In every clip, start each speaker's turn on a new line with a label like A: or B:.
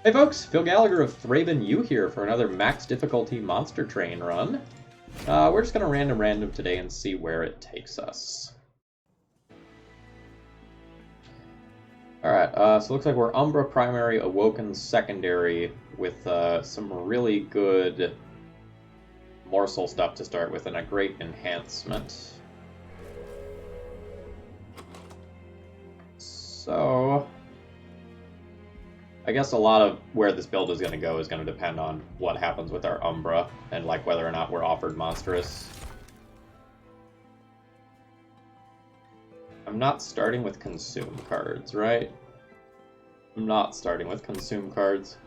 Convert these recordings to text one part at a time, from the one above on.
A: Hey folks, Phil Gallagher of ThrabenU here for another max difficulty monster train run. We're just going to random today and see where it takes us. Alright, so it looks like we're Umbra primary, Awoken secondary, with some really good morsel stuff to start with and a great enhancement. So I guess a lot of where this build is going to go is going to depend on what happens with our Umbra and like whether or not we're offered Monstrous. I'm not starting with consume cards, right? I'm not starting with consume cards.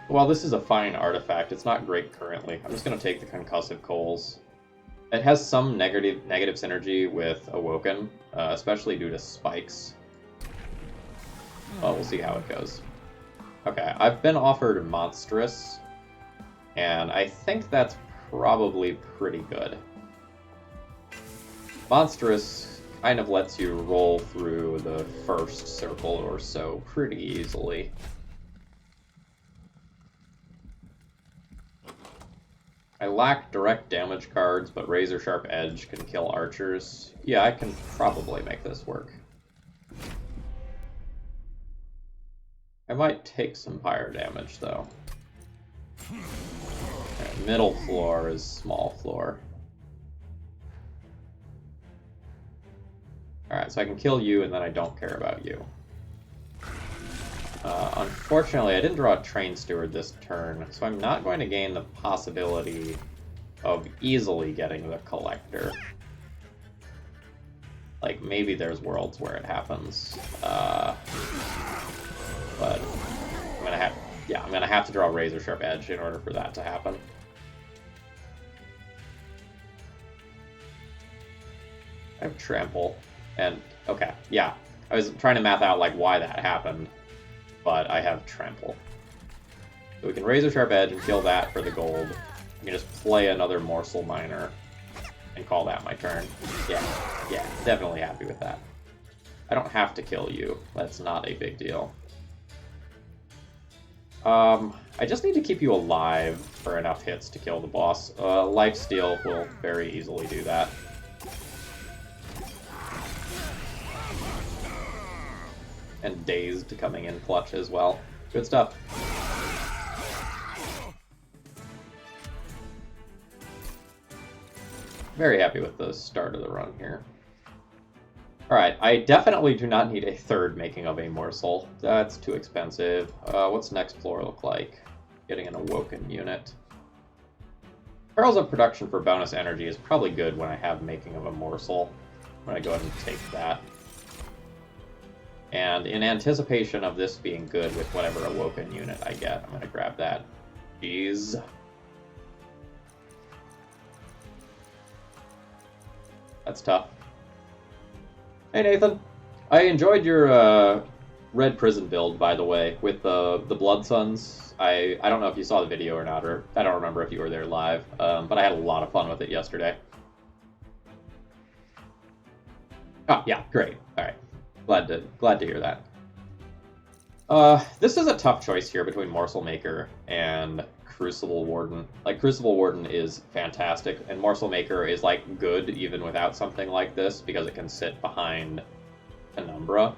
A: Well, this is a fine artifact. It's not great currently. I'm just going to take the concussive coals. It has some negative synergy with Awoken, especially due to spikes. Well, we'll see how it goes. Okay, I've been offered Monstrous, and I think that's probably pretty good. Monstrous kind of lets you roll through the first circle or so pretty easily. I lack direct damage cards, but Razor Sharp Edge can kill archers. Yeah, I can probably make this work. I might take some fire damage, though. Okay, middle floor is small floor. Alright, so I can kill you, and then I don't care about you. Unfortunately, I didn't draw a Train Steward this turn, so I'm not going to gain the possibility of easily getting the Collector. Like, maybe there's worlds where it happens. But I'm gonna have to draw Razor Sharp Edge in order for that to happen. I have Trample, and okay, yeah, I was trying to math out like why that happened, but I have Trample. So we can Razor Sharp Edge and kill that for the gold. We can just play another Morsel Miner and call that my turn. Yeah, definitely happy with that. I don't have to kill you. That's not a big deal. I just need to keep you alive for enough hits to kill the boss. Lifesteal will very easily do that. And Dazed coming in clutch as well. Good stuff. Very happy with the start of the run here. Alright, I definitely do not need a third making of a morsel. That's too expensive. What's next floor look like? Getting an Awoken unit. Perils of Production for bonus energy is probably good when I have making of a morsel. I'm going to go ahead and take that. And in anticipation of this being good with whatever Awoken unit I get, I'm going to grab that. Jeez. That's tough. Hey Nathan, I enjoyed your Red Prison build, by the way, with the Blood Suns. I don't know if you saw the video or not, or I don't remember if you were there live, but I had a lot of fun with it yesterday. Oh yeah, great. All right, glad to hear that. This is a tough choice here between Morsel Maker and Crucible Warden. Like, Crucible Warden is fantastic, and Morsel Maker is, like, good even without something like this, because it can sit behind Penumbra.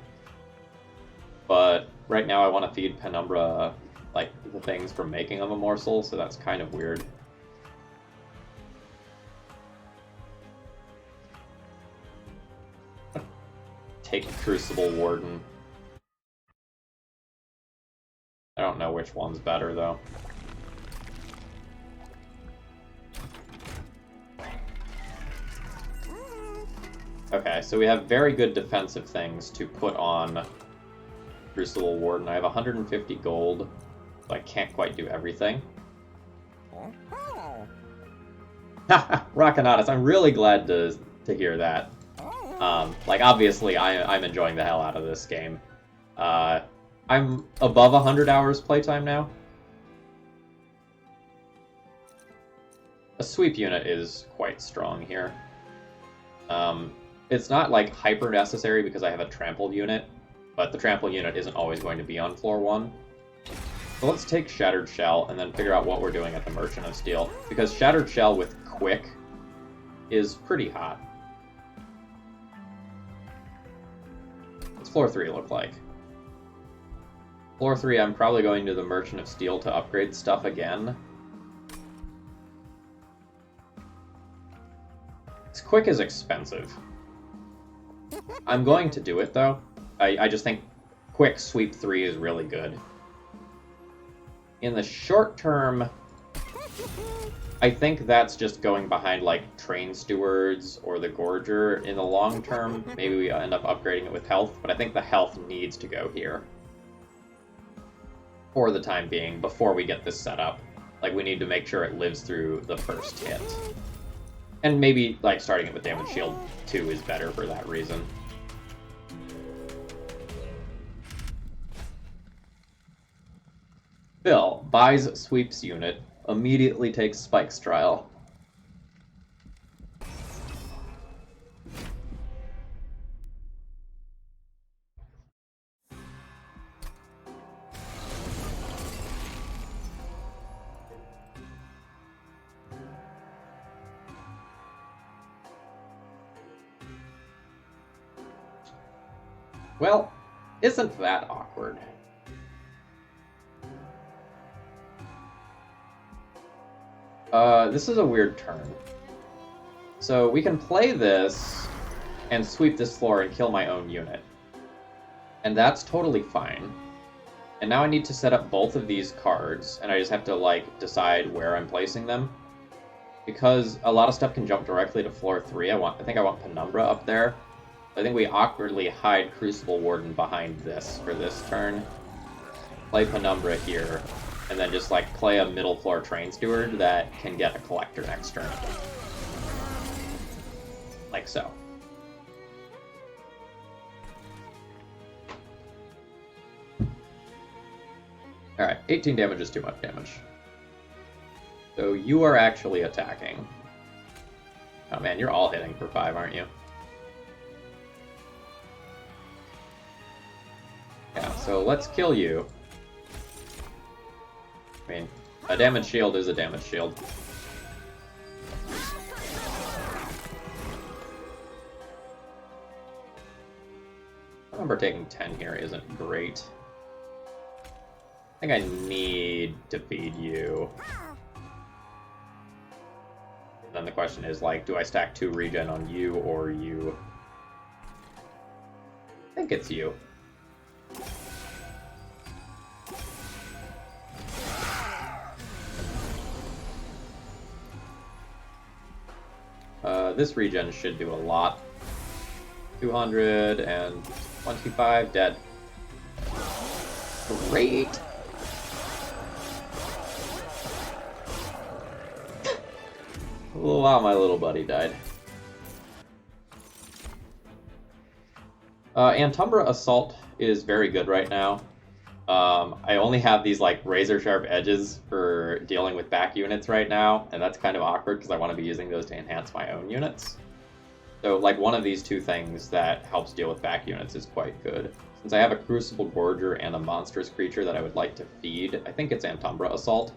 A: But right now I want to feed Penumbra, like, the things from making of a morsel, so that's kind of weird. Take Crucible Warden. I don't know which one's better, though. Okay, so we have very good defensive things to put on Crucible Warden. I have 150 gold, so I can't quite do everything. Rockonatus, I'm really glad to hear that. Like, obviously, I'm enjoying the hell out of this game. I'm above 100 hours playtime now. A sweep unit is quite strong here. It's not, like, hyper necessary because I have a trampled unit, but the trample unit isn't always going to be on floor 1. So let's take Shattered Shell and then figure out what we're doing at the Merchant of Steel. Because Shattered Shell with Quick is pretty hot. What's floor 3 look like? Floor 3, I'm probably going to the Merchant of Steel to upgrade stuff again. Quick is expensive. I'm going to do it, though. I just think Quick Sweep 3 is really good. In the short term, I think that's just going behind, like, Train Stewards or the Gorger. In the long term, maybe we end up upgrading it with health, but I think the health needs to go here. For the time being, before we get this set up. Like, we need to make sure it lives through the first hit. And maybe, like, starting it with Damage Shield 2 is better for that reason. Phil buys Sweeps unit, immediately takes Spike's Trial. Well, isn't that awkward? This is a weird turn. So we can play this and sweep this floor and kill my own unit. And that's totally fine. And now I need to set up both of these cards, and I just have to, like, decide where I'm placing them. Because a lot of stuff can jump directly to floor 3, I think I want Penumbra up there. I think we awkwardly hide Crucible Warden behind this for this turn. Play Penumbra here, and then just, like, play a middle floor Train Steward that can get a Collector next turn. Like so. Alright, 18 damage is too much damage. So you are actually attacking. Oh man, you're all hitting for 5, aren't you? Yeah, so let's kill you. I mean, a damage shield is a damage shield. I remember taking 10 here isn't great. I think I need to feed you. And then the question is, like, do I stack 2 regen on you or you? I think it's you. This regen should do a lot. 225, dead. Great! Oh, wow, my little buddy died. Antumbra Assault is very good right now. I only have these, like, razor-sharp edges for dealing with back units right now, and that's kind of awkward because I want to be using those to enhance my own units. So, like, one of these two things that helps deal with back units is quite good. Since I have a Crucible Gorger and a monstrous creature that I would like to feed, I think it's Antumbra Assault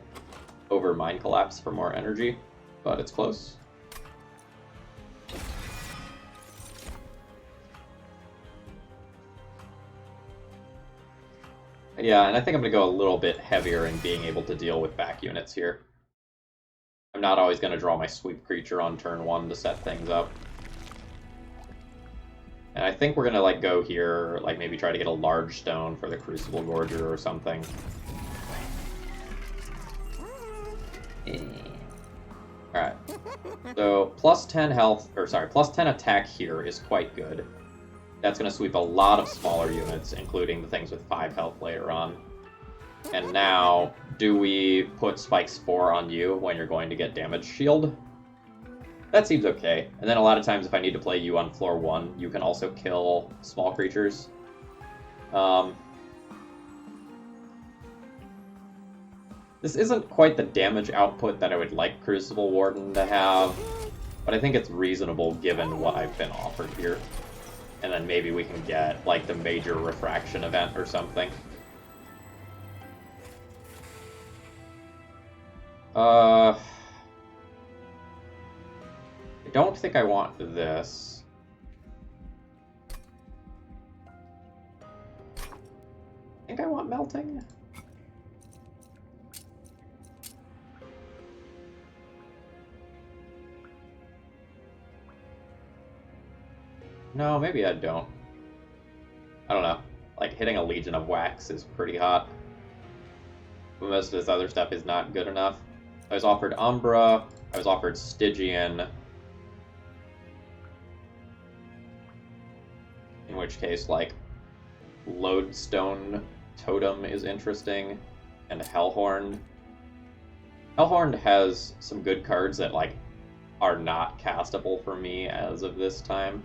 A: over Mind Collapse for more energy, but it's close. Yeah, and I think I'm going to go a little bit heavier in being able to deal with back units here. I'm not always going to draw my sweep creature on turn 1 to set things up. And I think we're going to, like, go here, like, maybe try to get a large stone for the Crucible Gorger or something. Alright. So, plus 10 health, or sorry, plus 10 attack here is quite good. That's going to sweep a lot of smaller units, including the things with 5 health later on. And now, do we put Spike Spore on you when you're going to get damage shield? That seems okay. And then a lot of times if I need to play you on floor 1, you can also kill small creatures. This isn't quite the damage output that I would like Crucible Warden to have, but I think it's reasonable given what I've been offered here. And then maybe we can get, like, the major refraction event or something. I don't think I want this. I think I want melting. No, maybe I don't. I don't know. Like, hitting a Legion of Wax is pretty hot. But most of this other stuff is not good enough. I was offered Umbra. I was offered Stygian. In which case, like, Lodestone Totem is interesting. And Hellhorn. Hellhorn has some good cards that, like, are not castable for me as of this time.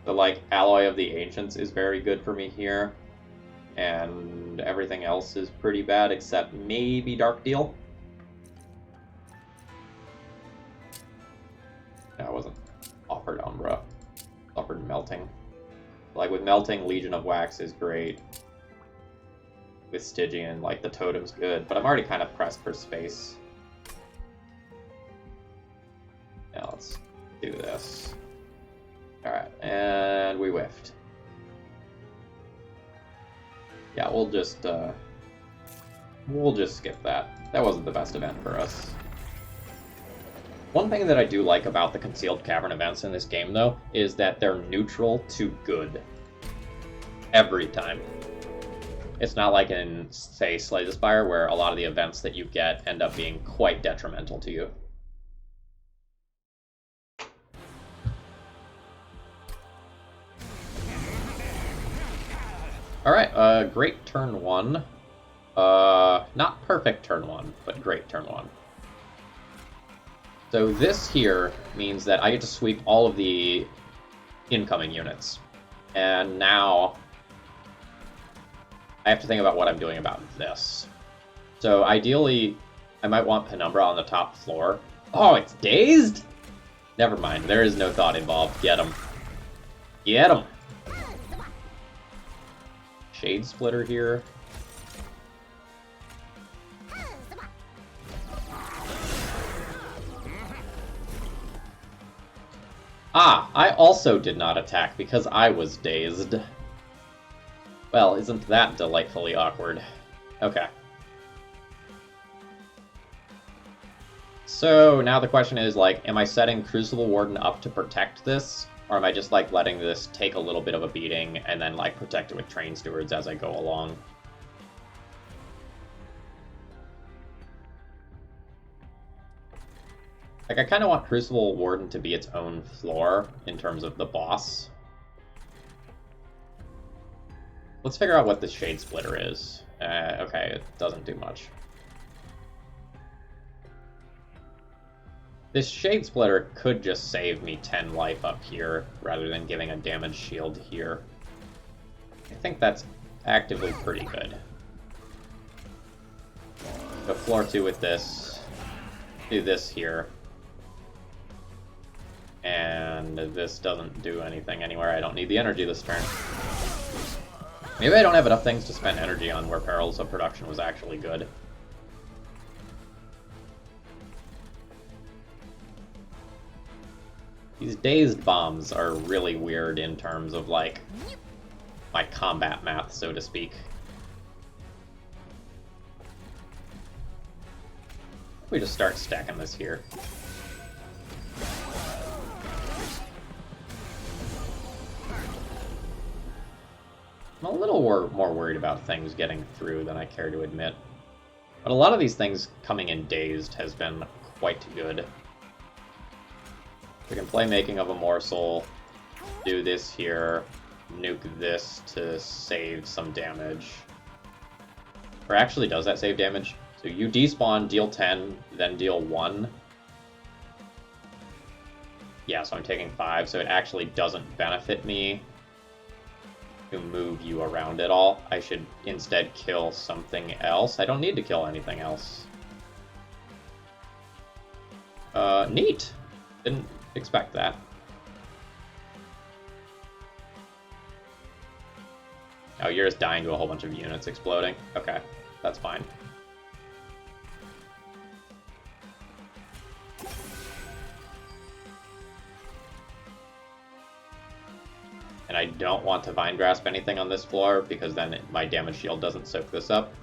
A: The, like, Alloy of the Ancients is very good for me here. And everything else is pretty bad, except maybe Dark Deal. Yeah, I wasn't offered Umbra. Offered Melting. Like, with Melting, Legion of Wax is great. With Stygian, like, the Totem's good, but I'm already kind of pressed for space. Now let's do this. Alright, and we whiffed. Yeah, we'll just skip that. That wasn't the best event for us. One thing that I do like about the Concealed Cavern events in this game, though, is that they're neutral to good. Every time. It's not like in, say, Slay the Spire, where a lot of the events that you get end up being quite detrimental to you. Alright, great turn 1. Not perfect turn 1, but great turn 1. So this here means that I get to sweep all of the incoming units. And now I have to think about what I'm doing about this. So ideally, I might want Penumbra on the top floor. Oh, it's dazed? Never mind, there is no thought involved. Get him. Get him! Shade Splitter here. Ah, I also did not attack because I was dazed. Well, isn't that delightfully awkward? Okay. So now the question is, like, am I setting Crucible Warden up to protect this? Or am I just, like, letting this take a little bit of a beating and then, like, protect it with Train Stewards as I go along? Like, I kind of want Crucible Warden to be its own floor in terms of the boss. Let's figure out what this Shade Splitter is. Okay, it doesn't do much. This Shade Splitter could just save me 10 life up here, rather than giving a damage shield here. I think that's actively pretty good. Go floor 2 with this. Do this here. And this doesn't do anything anywhere. I don't need the energy this turn. Maybe I don't have enough things to spend energy on where Perils of Production was actually good. These dazed bombs are really weird in terms of, like, my combat math, so to speak. We just start stacking this here. I'm a little more worried about things getting through than I care to admit. But a lot of these things coming in dazed has been quite good. We can play Making of a Morsel, do this here, nuke this to save some damage. Or actually, does that save damage? So you despawn, deal 10, then deal 1. Yeah, so I'm taking 5, so it actually doesn't benefit me to move you around at all. I should instead kill something else. I don't need to kill anything else. Neat! Didn't expect that. Oh, you're just dying to a whole bunch of units exploding? Okay, that's fine. And I don't want to Vine Grasp anything on this floor, because then my damage shield doesn't soak this up.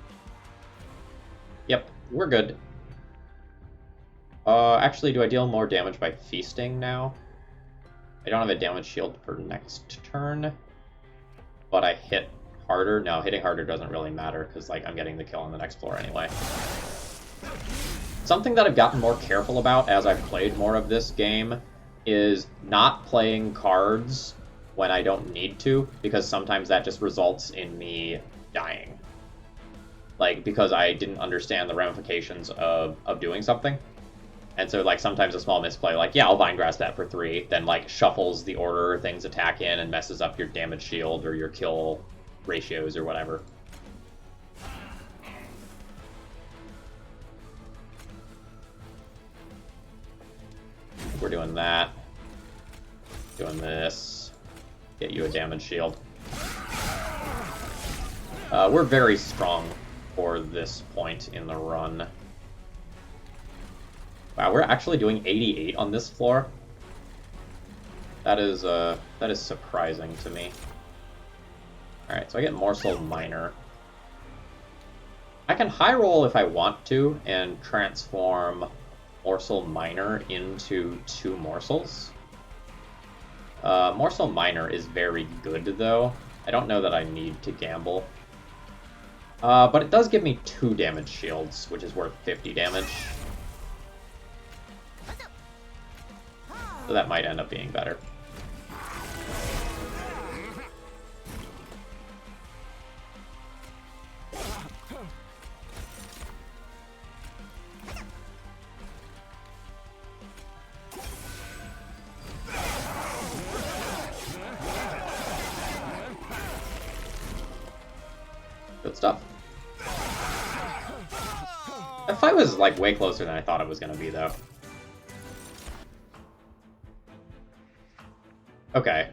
A: Yep, we're good. Actually, do I deal more damage by feasting now? I don't have a damage shield for next turn, but I hit harder. No, hitting harder doesn't really matter, because like I'm getting the kill on the next floor anyway. Something that I've gotten more careful about as I've played more of this game is not playing cards when I don't need to, because sometimes that just results in me dying. Like, because I didn't understand the ramifications of doing something. And so, like, sometimes a small misplay, like, yeah, I'll Vine Grasp that for 3, then, like, shuffles the order things attack in and messes up your damage shield or your kill ratios or whatever. We're doing that. Doing this. Get you a damage shield. We're very strong for this point in the run. Wow, we're actually doing 88 on this floor. That is surprising to me. Alright, so I get Morsel Minor. I can high roll if I want to and transform Morsel Minor into 2 morsels. Morsel Minor is very good, though. I don't know that I need to gamble. But it does give me 2 damage shields, which is worth 50 damage. So that might end up being better. Good stuff. That fight was, like, way closer than I thought it was going to be, though. Okay.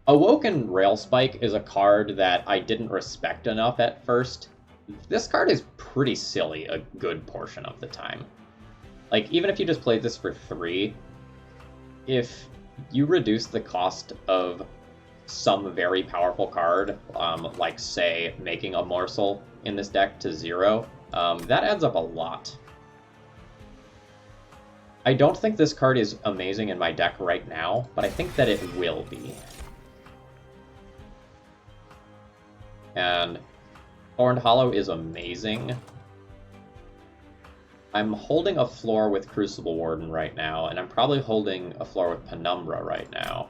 A: Awoken Rail Spike is a card that I didn't respect enough at first. This card is pretty silly a good portion of the time. Like, even if you just played this for 3, if you reduce the cost of some very powerful card, like, say, making a morsel in this deck to 0, that adds up a lot. I don't think this card is amazing in my deck right now, but I think that it will be. And Thorned Hollow is amazing. I'm holding a floor with Crucible Warden right now, and I'm probably holding a floor with Penumbra right now.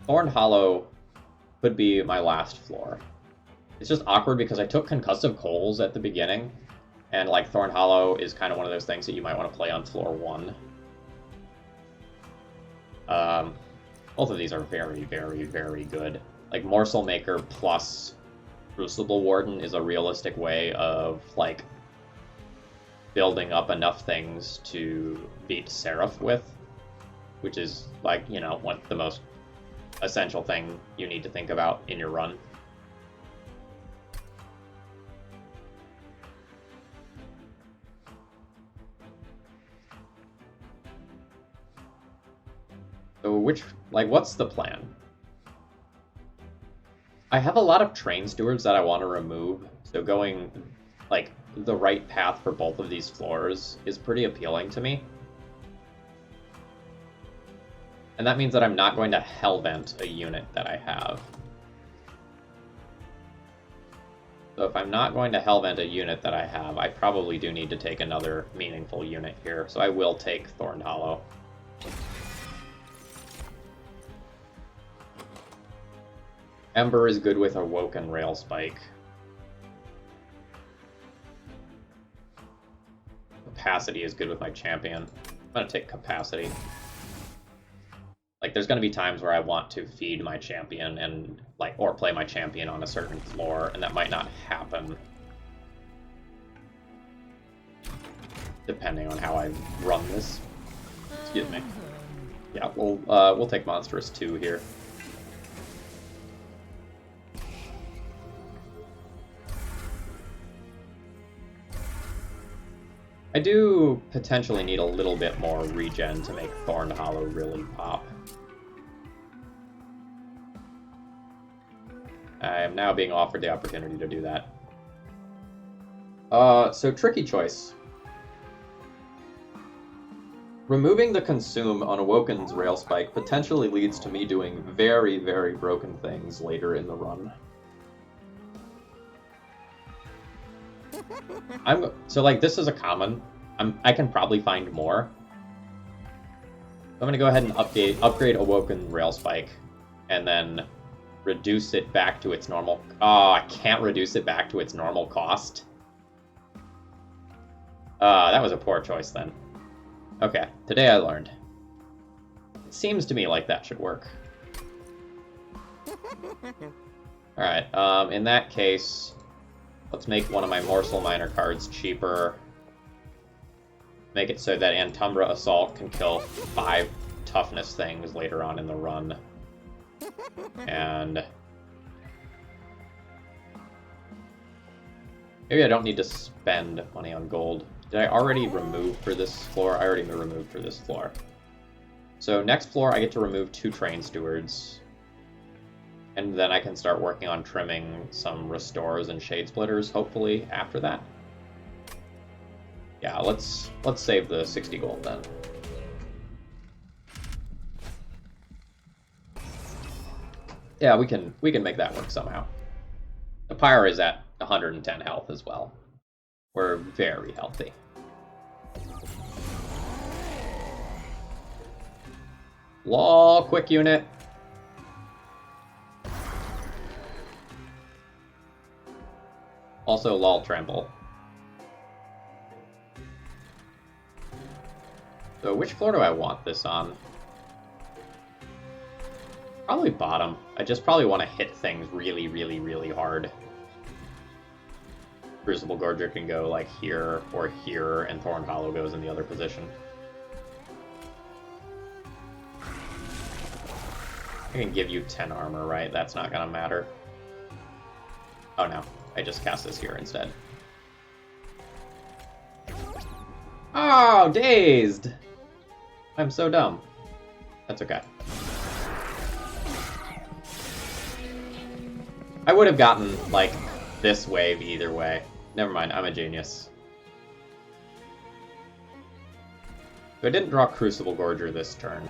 A: Thorned Hollow could be my last floor. It's just awkward because I took Concussive Coals at the beginning, and like Thorned Hollow is kind of one of those things that you might want to play on floor 1. Both of these are very, very, very good. Like, Morsel Maker plus Crucible Warden is a realistic way of, like, building up enough things to beat Seraph with, which is, like, you know, what the most essential thing you need to think about in your run. So what's the plan? I have a lot of Train Stewards that I want to remove, so going, like, the right path for both of these floors is pretty appealing to me. And that means that I'm not going to Hellvent a unit that I have. So if I'm not going to Hellvent a unit that I have, I probably do need to take another meaningful unit here, so I will take Thorned Hollow. Ember is good with Awoken Rail Spike. Capacity is good with my champion. I'm gonna take Capacity. Like, there's gonna be times where I want to feed my champion and, like, or play my champion on a certain floor, and that might not happen. Depending on how I run this. Excuse me. Yeah, we'll take Monstrous 2 here. I do potentially need a little bit more regen to make Thorned Hollow really pop. I am now being offered the opportunity to do that. So tricky choice. Removing the consume on Awoken's Rail Spike potentially leads to me doing very, very broken things later in the run. So like this is a common. I can probably find more. I'm gonna go ahead and upgrade Awoken Rail Spike, and then reduce it back to its normal. Oh, I can't reduce it back to its normal cost. That was a poor choice then. Okay, today I learned. It seems to me like that should work. Alright, in that case, let's make one of my Morsel Miner cards cheaper. Make it so that Antumbra Assault can kill 5 toughness things later on in the run. And maybe I don't need to spend money on gold. Did I already remove for this floor? I already removed for this floor. So next floor I get to remove 2 Train Stewards. And then I can start working on trimming some Restores and Shade Splitters, hopefully, after that. Yeah, let's save the 60 gold then. Yeah, we can make that work somehow. The Pyre is at 110 health as well. We're very healthy. Lol, quick unit. Also, lol, trample. So, which floor do I want this on? Probably bottom. I just probably want to hit things really, really, really hard. Crucible Gorger can go like here or here, and Thorn Hollow goes in the other position. I can give you 10 armor, right? That's not gonna matter. Oh no, I just cast this here instead. Oh, dazed! I'm so dumb. That's okay. I would have gotten, like, this wave either way. Never mind, I'm a genius. So I didn't draw Crucible Gorger this turn.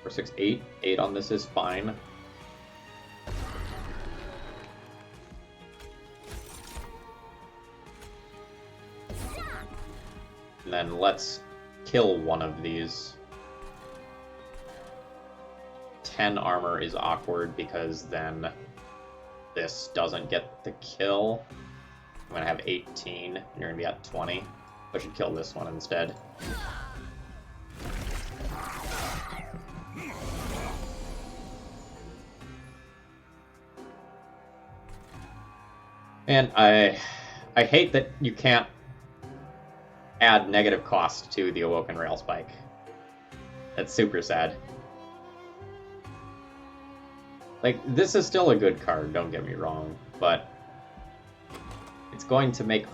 A: For 6, 8. 8 on this is fine. And then let's kill one of these. 10 armor is awkward because then this doesn't get the kill. I'm gonna have 18, and you're gonna be at 20. I should kill this one instead. And I hate that you can't add negative cost to the Awoken Rail Spike. That's super sad. Like, this is still a good card, don't get me wrong, but it's going to make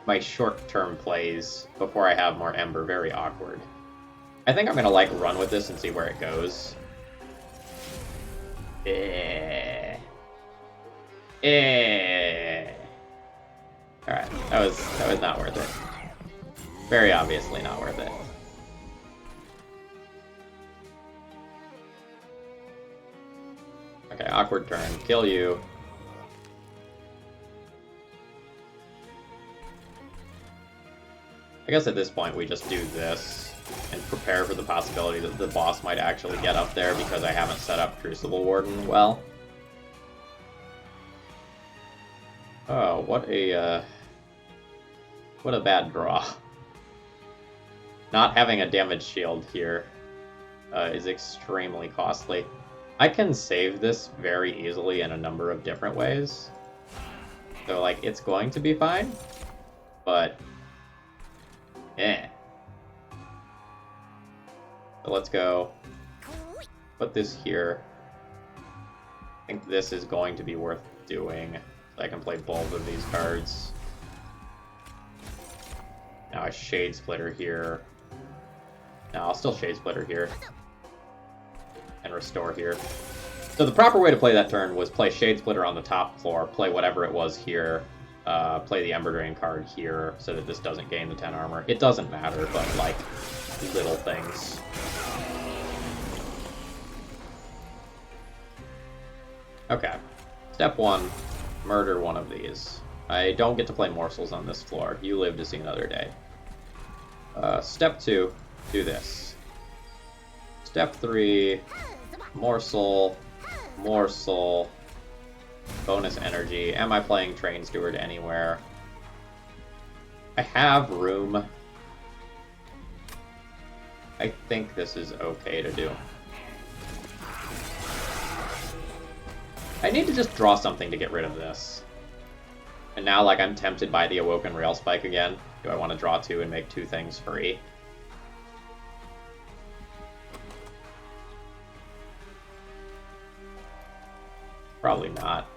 A: my short-term plays before I have more Ember very awkward. I think I'm gonna, like, run with this and see where it goes. Alright, that was not worth it. Very obviously not worth it. Okay, awkward turn. Kill you. I guess at this point we just do this and prepare for the possibility that the boss might actually get up there because I haven't set up Crucible Warden well. Oh, what a bad draw. Not having a damage shield here is extremely costly. I can save this very easily in a number of different ways. So, like, it's going to be fine, but So let's go put this here. I think this is going to be worth doing. So I can play both of these cards. Now a Shade Splitter here. No, I'll still Shade Splitter here. and restore here. So the proper way to play that turn was play Shade Splitter on the top floor, play whatever it was here, play the Ember Drain card here so that this doesn't gain the 10 armor. It doesn't matter, but, like, little things. Okay. Step 1, murder one of these. I don't get to play morsels on this floor. You live to see another day. Step 2, do this. Step 3, morsel, morsel, bonus energy. Am I playing Train Steward anywhere? I have room. I think this is okay to do. I need to just draw something to get rid of this. And now, like, I'm tempted by the Awoken Rail Spike again. Do I want to draw 2 and make 2 things free? Probably not.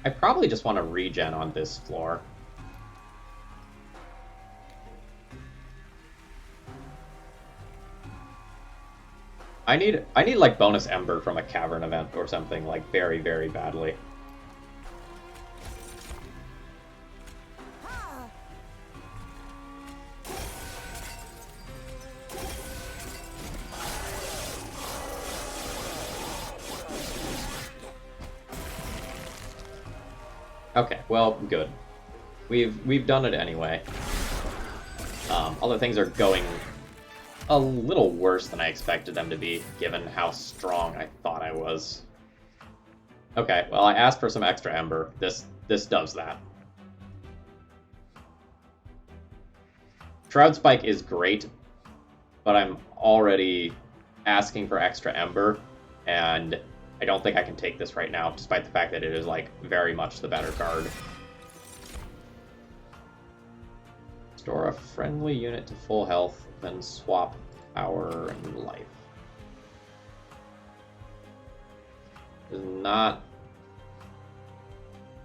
A: I probably just want to regen on this floor. I need like bonus Ember from a Cavern event or something, like very, very badly. Okay, well, good. We've done it anyway. Other things are going a little worse than I expected them to be, given how strong I thought I was. Okay, well, I asked for some extra Ember. This does that. Shroud Spike is great, but I'm already asking for extra Ember, and I don't think I can take this right now, despite the fact that it is, like, very much the better card. Store a friendly unit to full health, then swap power and life. Is not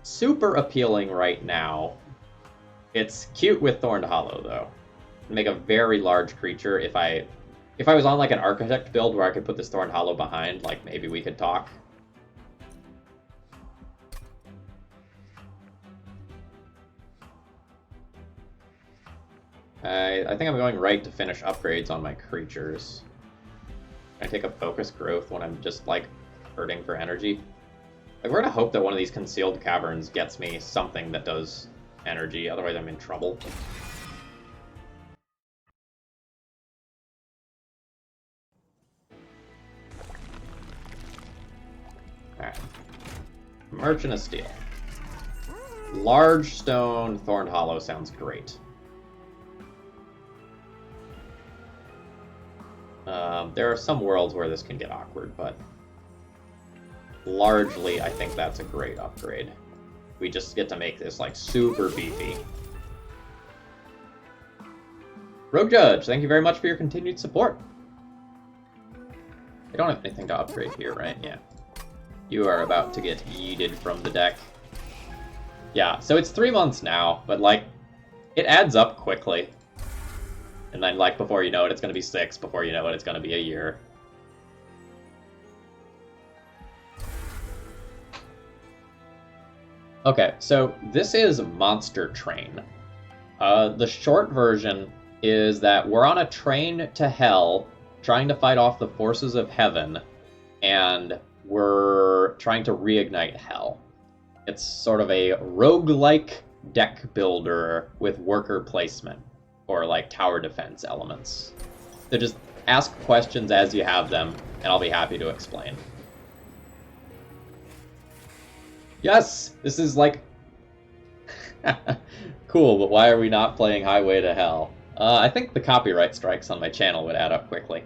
A: super appealing right now. It's cute with Thorned Hollow, though. Make a very large creature. If I was on, like, an Architect build where I could put this Thorned Hollow behind, like, maybe we could talk. I think I'm going right to finish upgrades on my creatures. Can I take a Focus Growth when I'm just, like, hurting for energy? Like, we're gonna hope that one of these Concealed Caverns gets me something that does energy, otherwise I'm in trouble. Alright. Merchant of Steel. Large Stone Thorned Hollow sounds great. There are some worlds where this can get awkward, but largely I think that's a great upgrade. We just get to make this, like, super beefy. Rogue Judge, thank you very much for your continued support. I don't have anything to upgrade here, right? Yeah. You are about to get yeeted from the deck. Yeah, so it's 3 months now, but, like, it adds up quickly. And then, like, before you know it, it's going to be 6. Before you know it, it's going to be a year. Okay, so this is Monster Train. The short version is that we're on a train to hell, trying to fight off the forces of heaven, and we're trying to reignite hell. It's sort of a roguelike deck builder with worker placement, or, like, tower defense elements. So just ask questions as you have them, and I'll be happy to explain. Yes! This is, like... cool, but why are we not playing Highway to Hell? I think the copyright strikes on my channel would add up quickly.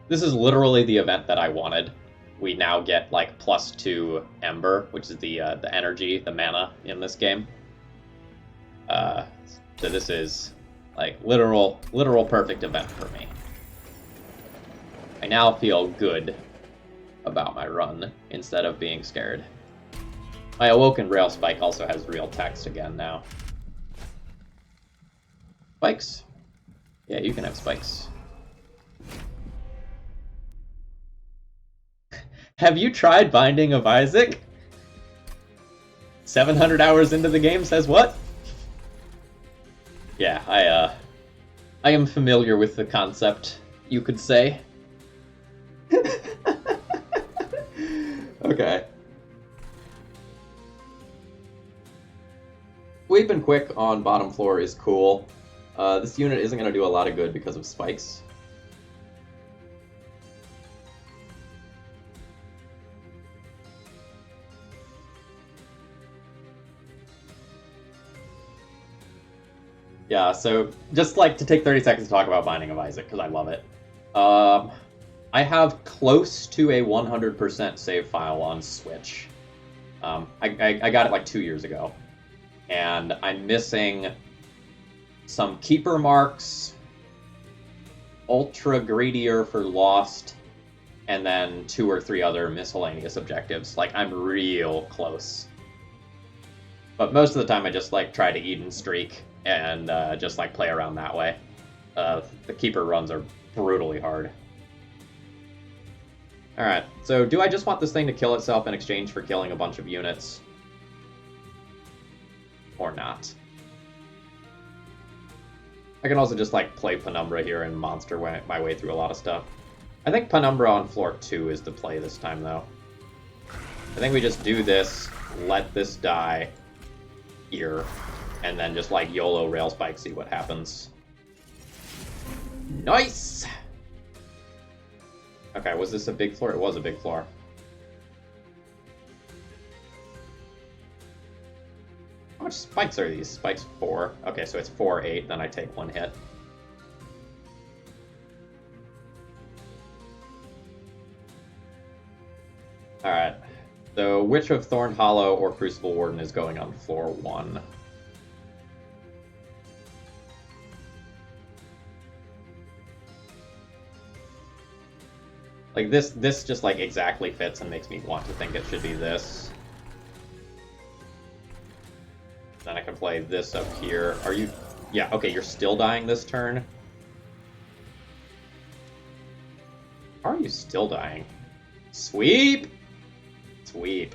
A: This is literally the event that I wanted. We now get, like, +2 Ember, which is the energy, the mana in this game. So this is... like, literal perfect event for me. I now feel good about my run instead of being scared. My Awoken Rail Spike also has real text again now. Spikes? Yeah, you can have spikes. Have you tried Binding of Isaac? 700 hours into the game says what? Yeah, I am familiar with the concept, you could say. Okay. Weeping Quick on bottom floor is cool. This unit isn't going to do a lot of good because of spikes. Yeah, so just like to take 30 seconds to talk about Binding of Isaac, because I love it. I have close to a 100% save file on Switch. I got it like 2 years ago. And I'm missing some keeper marks, ultra greedier for Lost, and then 2 or 3 other miscellaneous objectives. Like, I'm real close. But most of the time I just like try to Eden streak and just like play around that way. The keeper runs are brutally hard. Alright, so do I just want this thing to kill itself in exchange for killing a bunch of units? Or not? I can also just like play Penumbra here and monster my way through a lot of stuff. I think Penumbra on floor 2 is the play this time though. I think we just do this, let this die here, and then just like YOLO Rail Spike, see what happens. Nice! Okay, was this a big floor? It was a big floor. How much spikes are these? Spikes 4. Okay, so it's 4, 8, then I take 1 hit. Alright. So, which of Thorn Hollow or Crucible Warden is going on floor 1? Like, this just, like, exactly fits and makes me want to think it should be this. Then I can play this up here. Are you... Yeah, okay, you're still dying this turn? How are you still dying? Sweep! Sweep.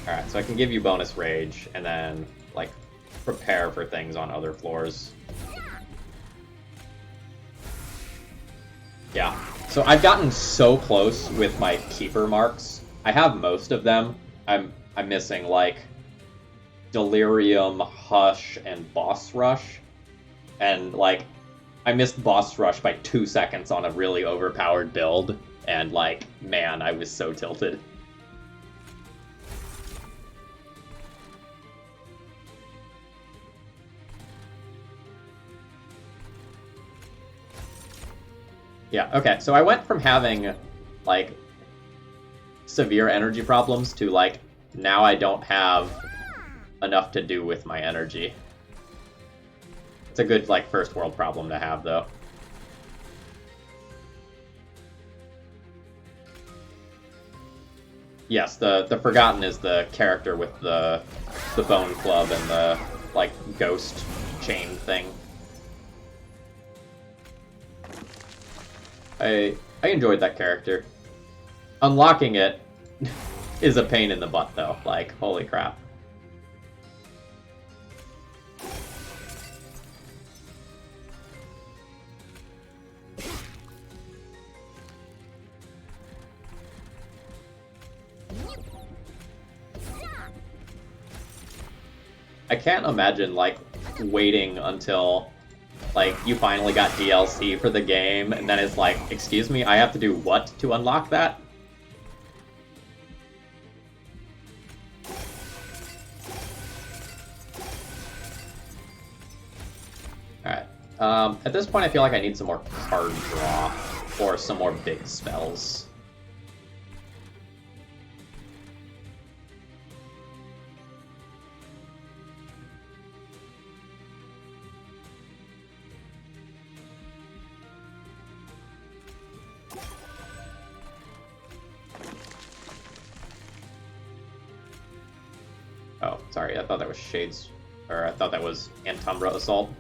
A: Alright, so I can give you bonus rage, and then, like, prepare for things on other floors. Yeah. So I've gotten so close with my keeper marks. I have most of them. I'm missing, like, Delirium, Hush, and Boss Rush. And, like, I missed Boss Rush by 2 seconds on a really overpowered build. And, like, man, I was so tilted. Yeah, okay, so I went from having, like, severe energy problems to, like, now I don't have enough to do with my energy. It's a good, like, first world problem to have, though. Yes, the Forgotten is the character with the bone club and the, like, ghost chain thing. I enjoyed that character. Unlocking it is a pain in the butt, though. Like, holy crap. I can't imagine, like, waiting until, like, you finally got DLC for the game, and then it's like, excuse me, I have to do what to unlock that? Alright. At this point, I feel like I need some more card draw, or some more big spells. sorry, I thought that was Shades, or I thought that was Antumbra Assault.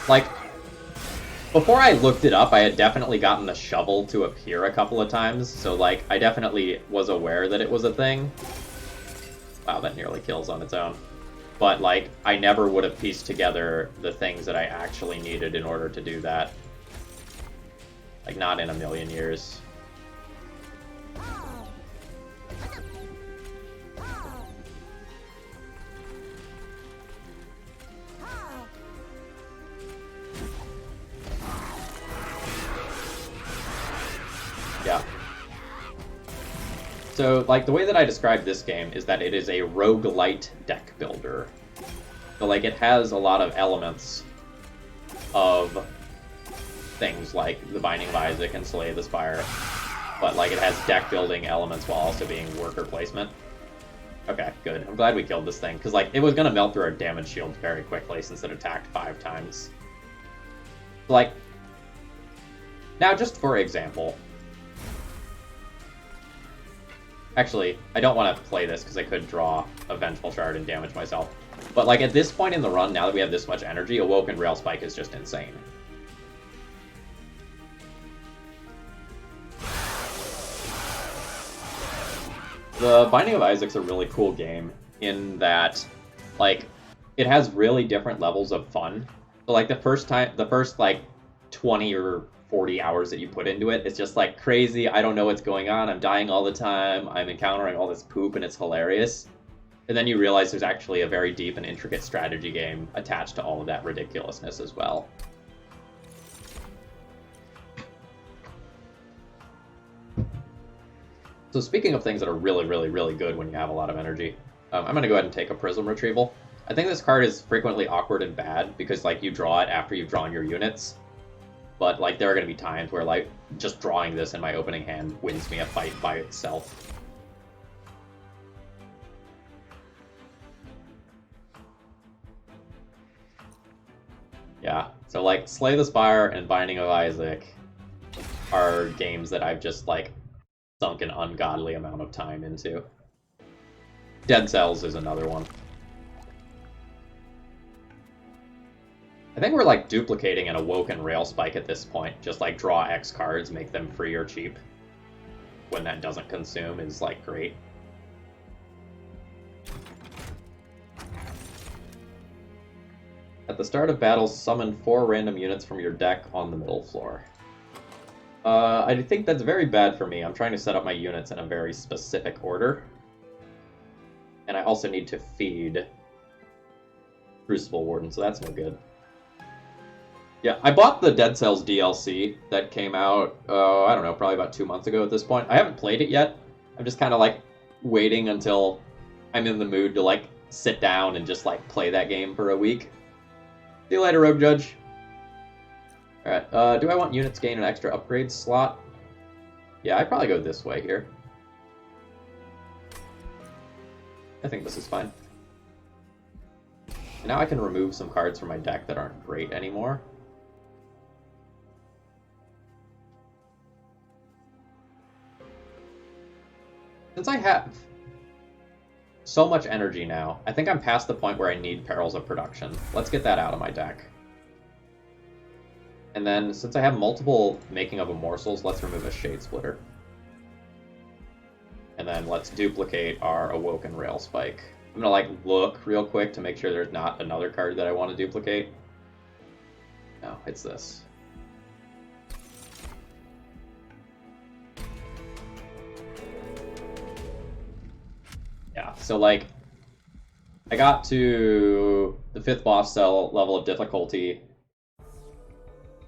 A: Like, before I looked it up, I had definitely gotten the shovel to appear a couple of times, so, like, I definitely was aware that it was a thing. Wow, that nearly kills on its own. But, like, I never would have pieced together the things that I actually needed in order to do that. Like, not in a million years. Yeah. So, like, the way that I describe this game is that it is a roguelite deck builder. So, like, it has a lot of elements of things like the Binding of Isaac and Slay the Spire, but, like, it has deck building elements while also being worker placement. Okay, good. I'm glad we killed this thing, because, like, it was going to melt through our damage shield very quickly since it attacked 5 times. Like, now just for example... Actually, I don't want to play this because I could draw a Vengeful Shard and damage myself. But, like, at this point in the run, now that we have this much energy, Awoken Rail Spike is just insane. The Binding of Isaac's a really cool game in that, like, it has really different levels of fun. So, like, the first, like, 20 or 40 hours that you put into it, it's just, like, crazy, I don't know what's going on, I'm dying all the time, I'm encountering all this poop, and it's hilarious. And then you realize there's actually a very deep and intricate strategy game attached to all of that ridiculousness as well. So speaking of things that are really, really, really good when you have a lot of energy, I'm going to go ahead and take a Prism Retrieval. I think this card is frequently awkward and bad because, like, you draw it after you've drawn your units. But, like, there are going to be times where, like, just drawing this in my opening hand wins me a fight by itself. Yeah, so, like, Slay the Spire and Binding of Isaac are games that I've just, like, sunk an ungodly amount of time into. Dead Cells is another one. I think we're, like, duplicating an Awoken Rail Spike at this point. Just, like, draw X cards, make them free or cheap. When that doesn't consume is, like, great. At the start of battle, summon 4 random units from your deck on the middle floor. I think that's very bad for me. I'm trying to set up my units in a very specific order. And I also need to feed Crucible Warden, so that's no good. Yeah, I bought the Dead Cells DLC that came out, I don't know, probably about 2 months ago at this point. I haven't played it yet. I'm just kind of, like, waiting until I'm in the mood to, like, sit down and just, like, play that game for a week. See you later, Rogue Judge. Alright, do I want units gain an extra upgrade slot? Yeah, I'd probably go this way here. I think this is fine. And now I can remove some cards from my deck that aren't great anymore. Since I have so much energy now, I think I'm past the point where I need Perils of Production. Let's get that out of my deck. And then, since I have multiple Making of a Morsels, let's remove a Shade Splitter. And then let's duplicate our Awoken Rail Spike. I'm gonna, like, look real quick to make sure there's not another card that I want to duplicate. No, it's this. Yeah, so, like, I got to the 5th boss cell level of difficulty.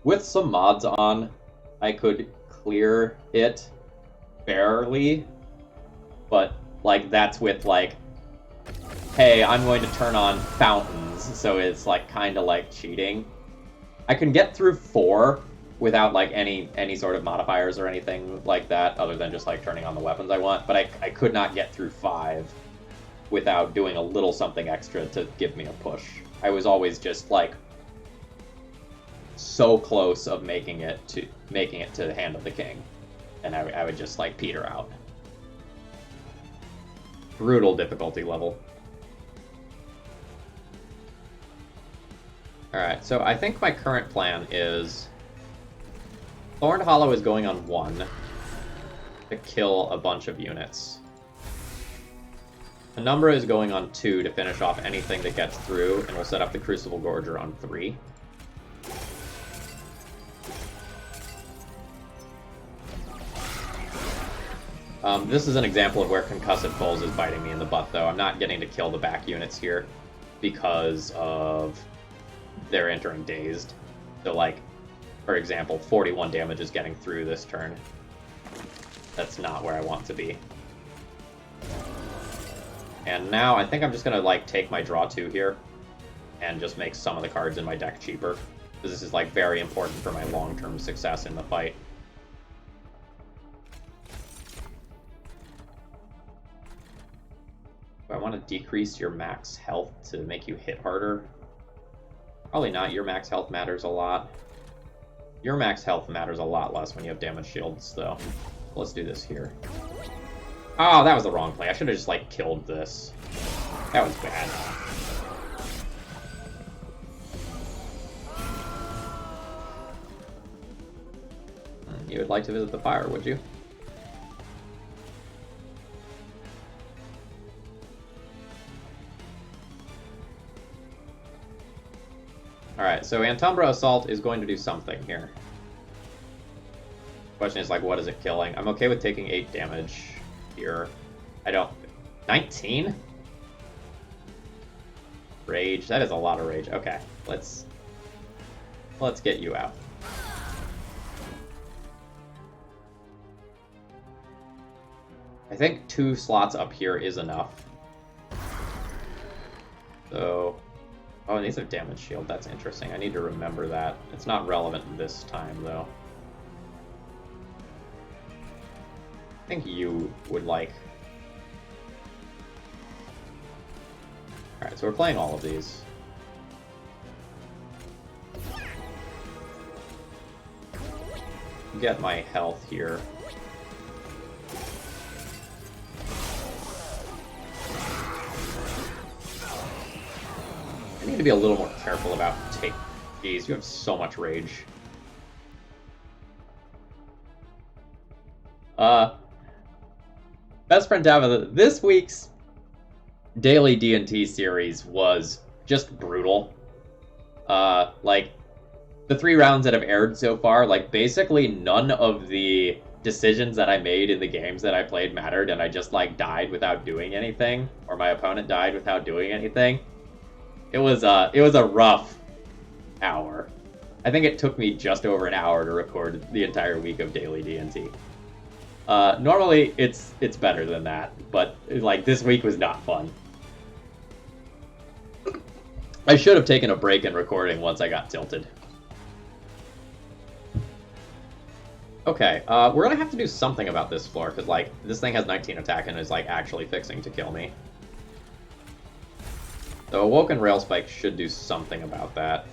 A: With some mods on, I could clear it barely, but, like, that's with, like, hey, I'm going to turn on fountains, so it's, like, kind of like cheating. I can get through 4 without, like, any sort of modifiers or anything like that, other than just, like, turning on the weapons I want, but I could not get through 5 without doing a little something extra to give me a push. I was always just, like, so close of making it to Hand of the King, and I would just like peter out. Brutal difficulty level. Alright, so I think my current plan is Thorned Hollow is going on 1 to kill a bunch of units. Penumbra is going on 2 to finish off anything that gets through, and we'll set up the Crucible Gorger on 3. This is an example of where Concussive Coals is biting me in the butt, though. I'm not getting to kill the back units here because of they're entering dazed. So, like, for example, 41 damage is getting through this turn. That's not where I want to be. And now I think I'm just going to, like, take my draw 2 here and just make some of the cards in my deck cheaper. Because this is, like, very important for my long-term success in the fight. Do I want to decrease your max health to make you hit harder? Probably not. Your max health matters a lot. Your max health matters a lot less when you have damage shields, though. Let's do this here. Oh, that was the wrong play. I should have just, like, killed this. That was bad. You would like to visit the fire, would you? Alright, so Antumbra Assault is going to do something here. Question is, like, what is it killing? I'm okay with taking 8 damage here. I don't... 19? Rage. That is a lot of rage. Okay, let's get you out. I think 2 slots up here is enough. So... Oh, and these have damage shield. That's interesting. I need to remember that. It's not relevant this time, though. I think you would like... Alright, so we're playing all of these. Get my health here. I need to be a little more careful about take. Jeez, you have so much rage. Best friend Tabitha, this week's daily D&T series was just brutal. Like, the 3 rounds that have aired so far, like, basically none of the decisions that I made in the games that I played mattered, and I just, like, died without doing anything, or my opponent died without doing anything. It was a rough hour. I think it took me just over an hour to record the entire week of daily D&T. Normally, it's better than that, but, like, this week was not fun. I should have taken a break in recording once I got tilted. Okay, we're gonna have to do something about this floor, because, like, this thing has 19 attack and is, like, actually fixing to kill me. The Awoken Rail Spike should do something about that.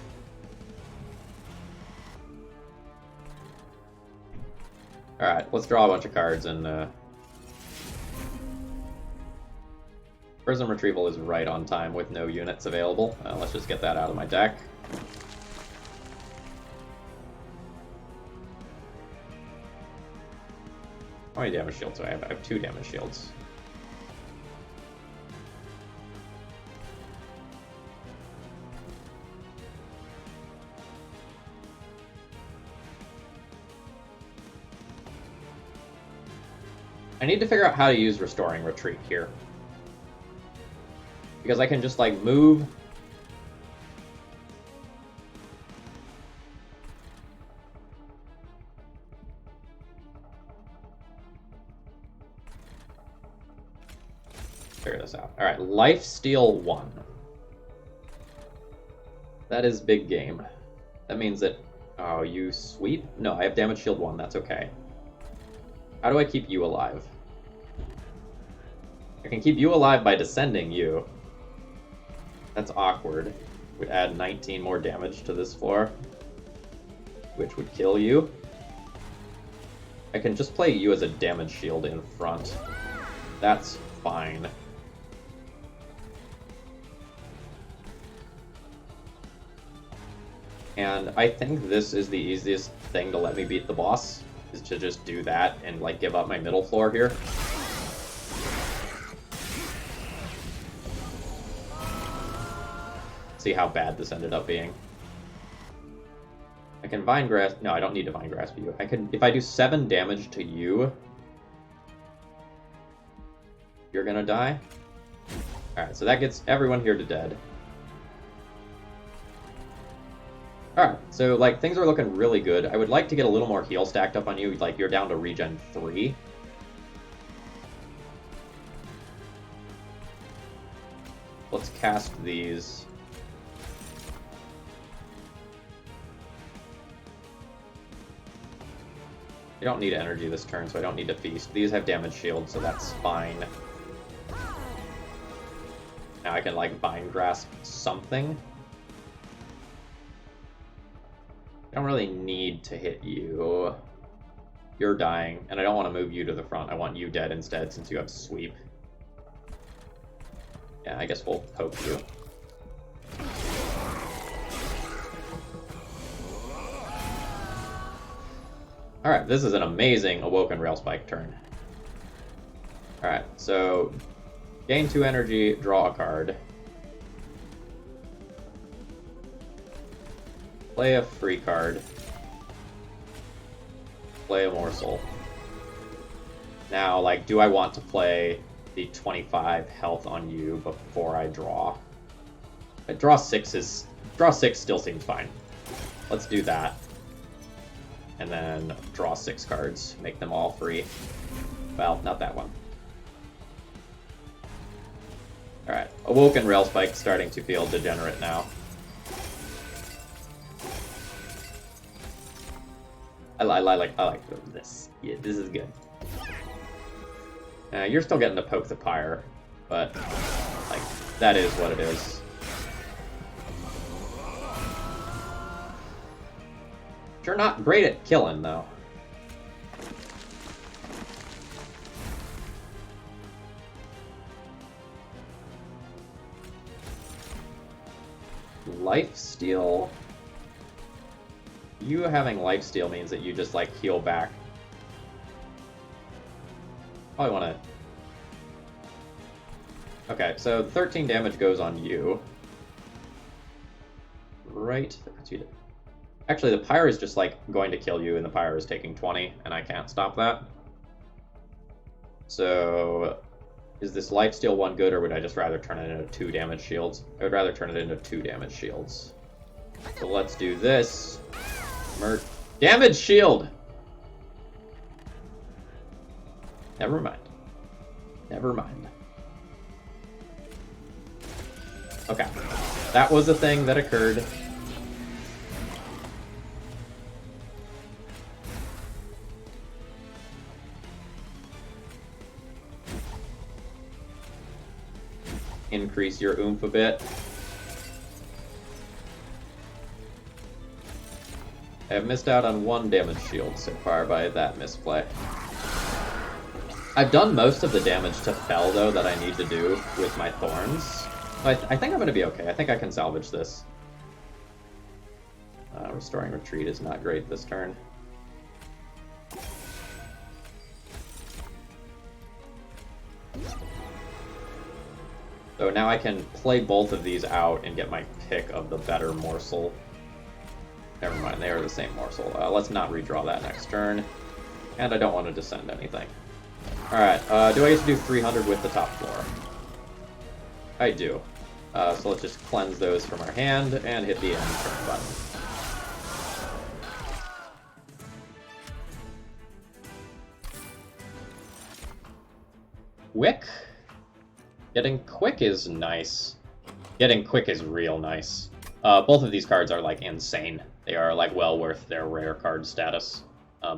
A: Alright, let's draw a bunch of cards and... Prism Retrieval is right on time with no units available. Let's just get that out of my deck. How many damage shields do I have? I have 2 damage shields. I need to figure out how to use Restoring Retreat here. Because I can just, like, move... Figure this out. Alright, Lifesteal 1. That is big game. That means that... Oh, you sweep? No, I have Damage Shield 1, that's okay. How do I keep you alive? I can keep you alive by descending you. That's awkward. We add 19 more damage to this floor. which would kill you. I can just play you as a damage shield in front. That's fine. And I think this is the easiest thing to let me beat the boss, is to just do that and, like, give up my middle floor here. See how bad this ended up being. I can Vine Grasp... No, I don't need to Vine Grasp you. I can... If I do 7 damage to you, you're gonna die. Alright, so that gets everyone here to dead. Alright, so, like, things are looking really good. I would like to get a little more heal stacked up on you. Like, you're down to regen 3. Let's cast these. I don't need energy this turn, so I don't need to feast. These have damage shield, so that's fine. Now I can, like, Vine Grasp something. I don't really need to hit you. You're dying, and I don't want to move you to the front. I want you dead instead, since you have sweep. Yeah, I guess we'll poke you. Alright, this is an amazing Awoken Rail Spike turn. Alright, so gain 2 energy, draw a card. Play a free card. Play a morsel. Now, like, do I want to play the 25 health on you before I draw? But draw 6 still seems fine. Let's do that. And then draw 6 cards. Make them all free. Well, not that one. Alright, Awoken Rail Spike starting to feel degenerate now. I like this. Yeah, this is good. You're still getting to poke the pyre, but, like, that is what it is. You're not great at killing, though. Lifesteal? You having lifesteal means that you just, like, heal back. Probably want to... Okay, so 13 damage goes on you. Right. Actually, the pyre is just, like, going to kill you, and the pyre is taking 20, and I can't stop that. So, is this lifesteal one good, or would I just rather turn it into 2 damage shields? I would rather turn it into 2 damage shields. So let's do this. Damage shield! Never mind. Never mind. Okay. That was a thing that occurred. Increase your oomph a bit. I have missed out on 1 damage shield so far by that misplay. I've done most of the damage to Fell, though, that I need to do with my Thorns. I think I'm going to be okay. I think I can salvage this. Restoring Retreat is not great this turn. So now I can play both of these out and get my pick of the better morsel. Never mind, they are the same morsel. Let's not redraw that next turn. And I don't want to descend anything. Alright, do I get to do 300 with the top floor? I do. So let's just cleanse those from our hand and hit the end turn button. Quick? Getting quick is nice. Getting quick is real nice. Both of these cards are, like, insane. They are, like, well worth their rare card status.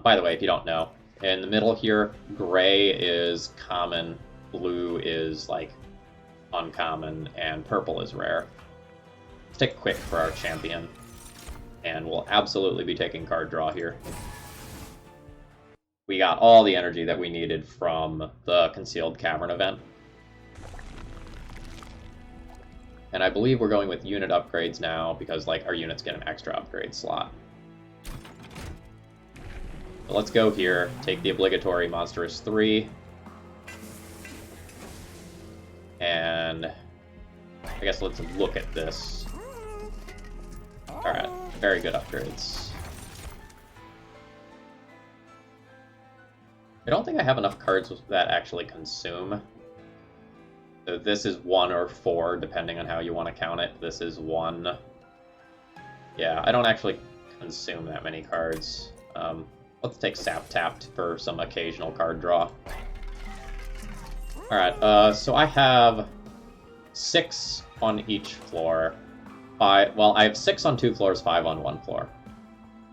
A: By the way, if you don't know, in the middle here, gray is common, blue is, like, uncommon, and purple is rare. Let's take quick for our champion. And we'll absolutely be taking card draw here. We got all the energy that we needed from the Concealed Cavern event. And I believe we're going with unit upgrades now, because like our units get an extra upgrade slot. So let's go here, take the obligatory Monstrous 3. And I guess let's look at this. Alright, very good upgrades. I don't think I have enough cards that actually consume. So this is 1 or 4, depending on how you want to count it. This is 1. Yeah, I don't actually consume that many cards. Let's take Sap Tapped for some occasional card draw. Alright, so I have 6 on each floor. Well, I have 6 on 2 floors, 5 on 1 floor.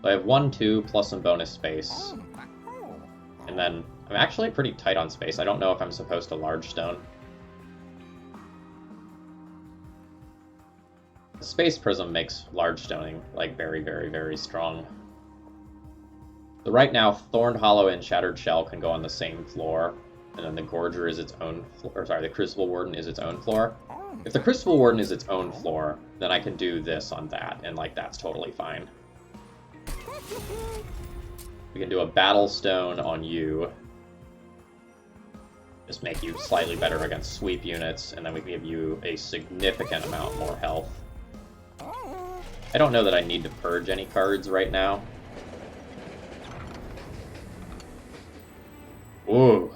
A: So I have 1, 2, plus some bonus space. And then I'm actually pretty tight on space. I don't know if I'm supposed to large stone. The Space Prism makes large stoning like very, very, very strong. So right now, Thorned Hollow and Shattered Shell can go on the same floor, and then the Gorger is its own floor. Or sorry, the Crucible Warden is its own floor. If the Crucible Warden is its own floor, then I can do this on that, and like that's totally fine. We can do a Battle Stone on you. Just make you slightly better against sweep units, and then we can give you a significant amount more health. I don't know that I need to purge any cards right now. Ooh.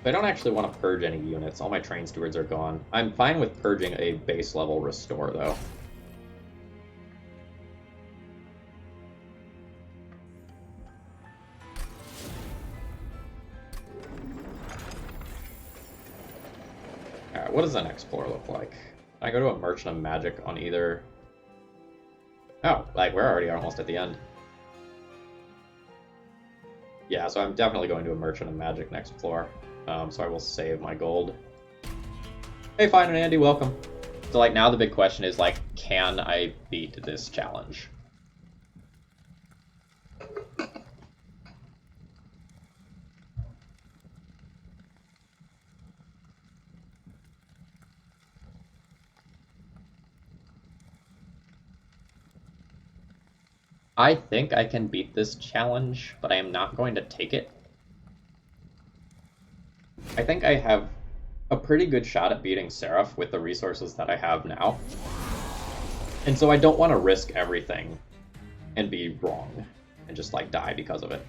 A: I don't actually want to purge any units. All my Train Stewards are gone. I'm fine with purging a base level Restore, though. Alright, what does the next floor look like? Can I go to a Merchant of Magic on either... Oh, like, we're already almost at the end. Yeah, so I'm definitely going to a Merchant of Magic next floor. So I will save my gold. Hey, Fine and Andy, welcome. So, like, now the big question is, like, can I beat this challenge? I think I can beat this challenge, but I am not going to take it. I think I have a pretty good shot at beating Seraph with the resources that I have now. And so I don't want to risk everything and be wrong and just, like, die because of it.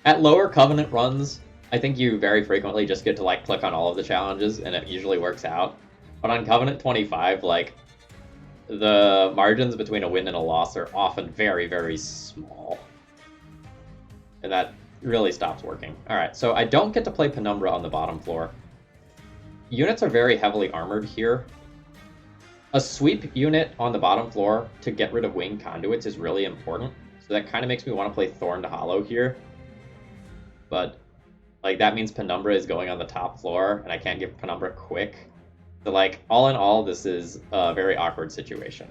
A: At lower Covenant runs, I think you very frequently just get to, like, click on all of the challenges, and it usually works out. But on Covenant 25, like, the margins between a win and a loss are often very, very small. And that really stops working. Alright, so I don't get to play Penumbra on the bottom floor. Units are very heavily armored here. A sweep unit on the bottom floor to get rid of wing conduits is really important. So that kind of makes me want to play Thorned Hollow here. But, like, that means Penumbra is going on the top floor, and I can't give Penumbra quick. So, like, all in all, this is a very awkward situation.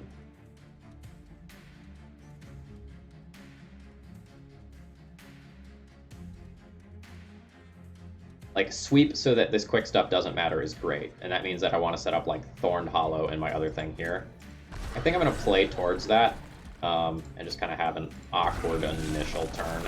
A: Like, sweep so that this quick stuff doesn't matter is great, and that means that I want to set up, like, Thorned Hollow in my other thing here. I think I'm going to play towards that, and just kind of have an awkward initial turn.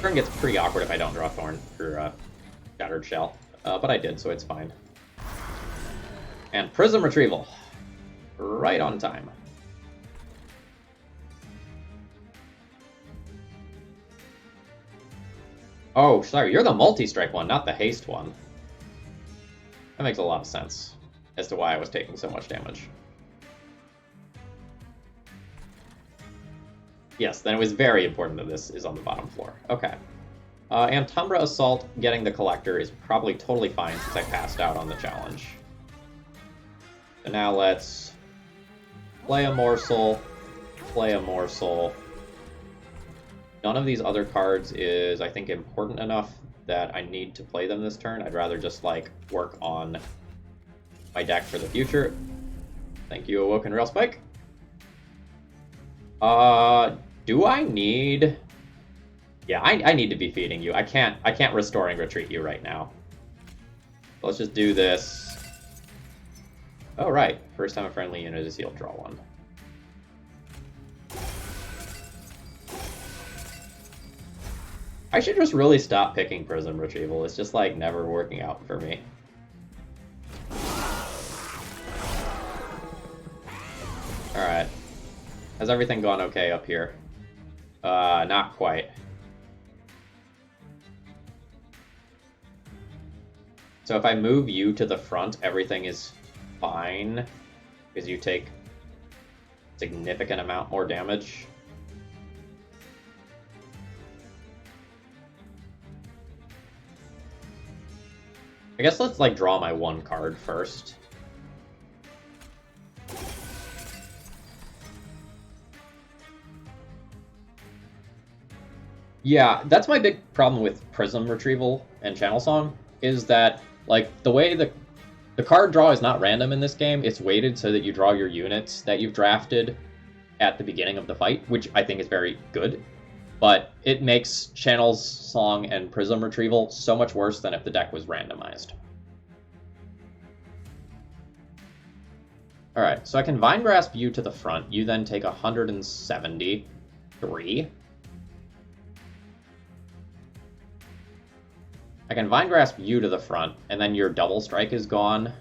A: Turn gets pretty awkward if I don't draw Thorn or Shattered Shell, but I did, so it's fine. And Prism Retrieval, right on time. Oh, sorry, you're the multi-strike one, not the haste one. That makes a lot of sense as to why I was taking so much damage. Yes, then it was very important that this is on the bottom floor. Okay. Antumbra Assault getting the Collector is probably totally fine since I passed out on the challenge. So now let's play a morsel, play a morsel. None of these other cards is, I think, important enough that I need to play them this turn. I'd rather just, like, work on my deck for the future. Thank you, Awoken Rail Spike. Do I need... Yeah, I need to be feeding you. I can't Restoring Retreat you right now. So let's just do this. Oh, right. First time a friendly unit is healed, draw one. I should just really stop picking Prism Retrieval. It's just, like, never working out for me. Alright. Has everything gone okay up here? Not quite. So if I move you to the front, everything is fine, because you take significant amount more damage. I guess let's, like, draw my one card first. Yeah, that's my big problem with Prism Retrieval and Channel Song, is that, like, the way the card draw is not random in this game, it's weighted so that you draw your units that you've drafted at the beginning of the fight, which I think is very good, but it makes Channel Song and Prism Retrieval so much worse than if the deck was randomized. Alright, so I can Vine Grasp you to the front, you then take 173. I can Vine Grasp you to the front, and then your Double Strike is gone.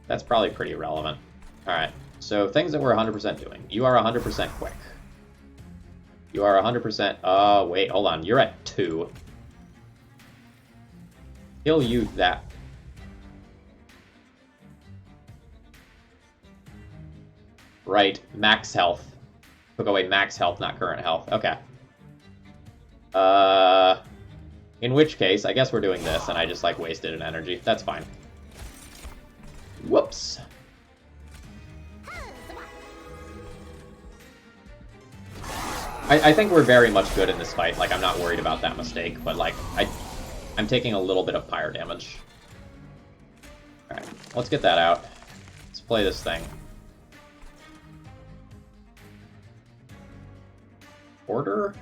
A: That's probably pretty relevant. Alright, so things that we're 100% doing. You are 100% quick. You are 100%... wait, hold on. You're at 2. He'll use that. Right, max health. Took away max health, not current health. Okay. In which case, I guess we're doing this, and I just, like, wasted an energy. That's fine. Whoops. I think we're very much good in this fight. Like, I'm not worried about that mistake, but, like, I'm taking a little bit of pyre damage. Alright, let's get that out. Let's play this thing. Order?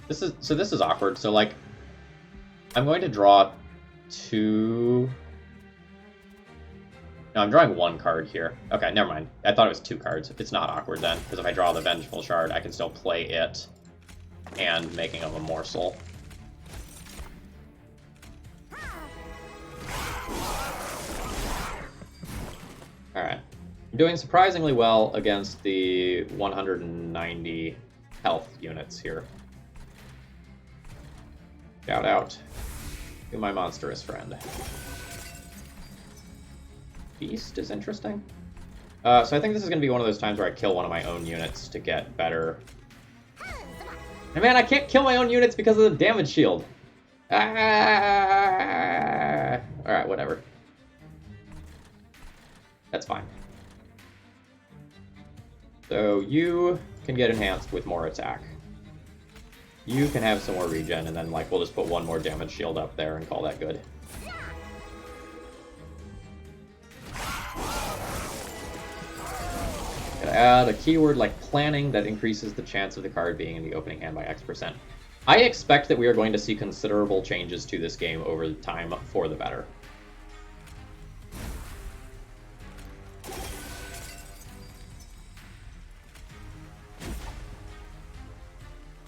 A: This is awkward. So, like, I'm going to draw 2... No, I'm drawing 1 card here. Okay, never mind. I thought it was 2 cards. It's not awkward then, because if I draw the Vengeful Shard, I can still play it and making of a morsel. Alright. I'm doing surprisingly well against the 190 health units here. Shout out to my monstrous friend. Beast is interesting. So I think this is going to be one of those times where I kill one of my own units to get better. And man, I can't kill my own units because of the damage shield. Ah! Alright, whatever. That's fine. So you can get enhanced with more attack. You can have some more regen, and then, like, we'll just put 1 more damage shield up there and call that good. Gotta add a keyword like planning that increases the chance of the card being in the opening hand by X%. I expect that we are going to see considerable changes to this game over time for the better.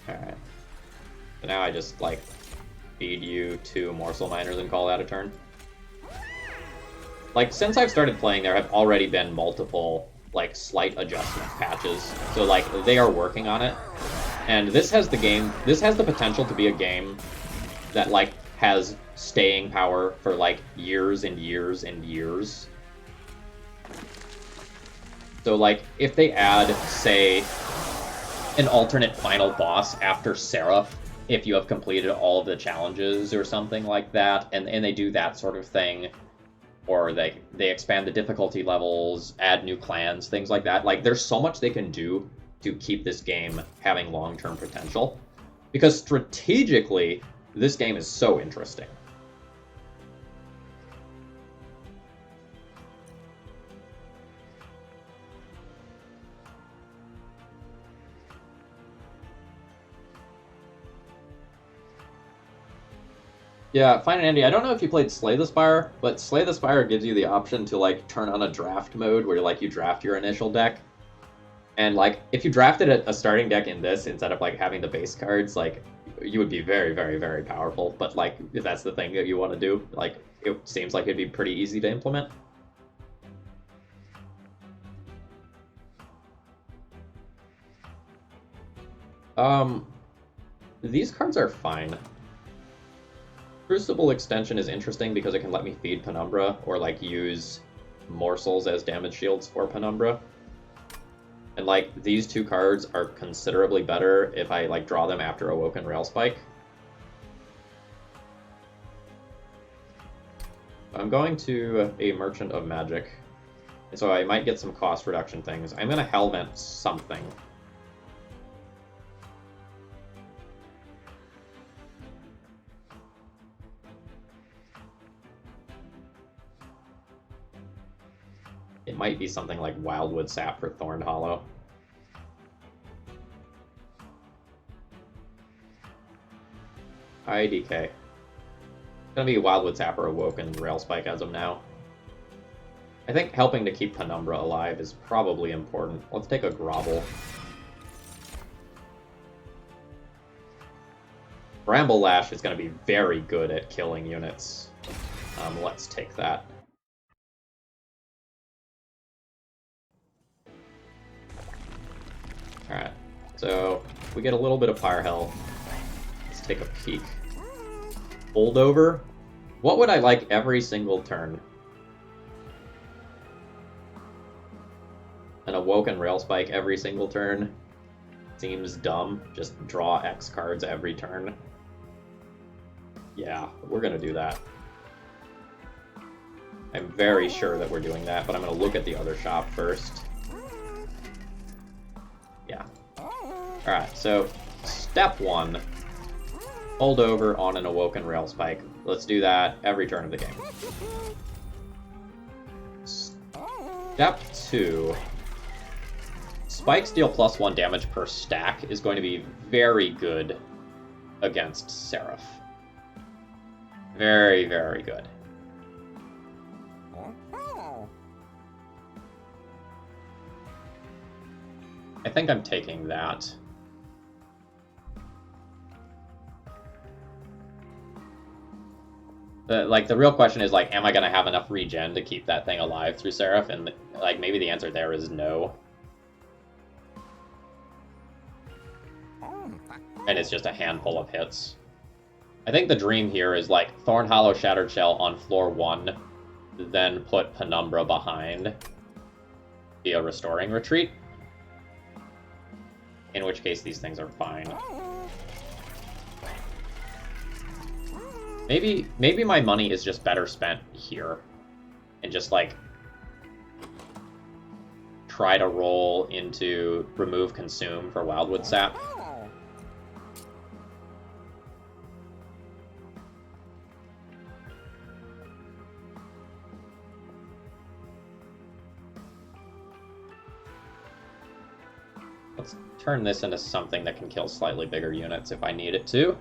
A: Alright. So now I just, like, feed you 2 Morsel Miners and call that a turn. Like, since I've started playing, there have already been multiple, like, slight adjustment patches. So, like, they are working on it. And this has the potential to be a game that, like, has staying power for, like, years and years and years. So, like, if they add, say, an alternate final boss after Seraph, if you have completed all of the challenges or something like that, and they do that sort of thing, or they expand the difficulty levels, add new clans, things like that. Like, there's so much they can do to keep this game having long-term potential. Because strategically, this game is so interesting. Yeah, fine and Andy, I don't know if you played Slay the Spire, but Slay the Spire gives you the option to, like, turn on a draft mode where, like, you draft your initial deck. And, like, if you drafted a starting deck in this instead of, like, having the base cards, like, you would be very, very, very powerful. But, like, if that's the thing that you want to do, like, it seems like it'd be pretty easy to implement. These cards are fine. Crucible Extension is interesting because it can let me feed Penumbra, or, like, use morsels as damage shields for Penumbra. And, like, these two cards are considerably better if I, like, draw them after Awoken Railspike. I'm going to a Merchant of Magic, and so I might get some cost reduction things. I'm going to Hellvent something. It might be something like Wildwood Sap for Thorn Hollow. IDK. It's gonna be Wildwood Sap or Awoken Railspike as of now. I think helping to keep Penumbra alive is probably important. Let's take a Grovel. Bramble Lash is gonna be very good at killing units. Let's take that. Alright, so we get a little bit of fire health. Let's take a peek. Holdover? What would I like every single turn? An Awoken Railspike every single turn? Seems dumb. Just draw X cards every turn. Yeah, we're gonna do that. I'm very sure that we're doing that, but I'm gonna look at the other shop first. Yeah. Alright, so step 1. Hold over on an Awoken Railspike. Let's do that every turn of the game. Step 2. Spikes deal +1 damage per stack is going to be very good against Seraph. Very, very good. I think I'm taking that. The real question is, like, am I going to have enough regen to keep that thing alive through Seraph? And, like, maybe the answer there is no. And it's just a handful of hits. I think the dream here is, like, Thorn Hollow Shattered Shell on floor 1, then put Penumbra behind via Restoring Retreat. In which case, these things are fine. Maybe my money is just better spent here. And just, like, try to roll into Remove Consume for Wildwood Sap. Let's turn this into something that can kill slightly bigger units if I need it to.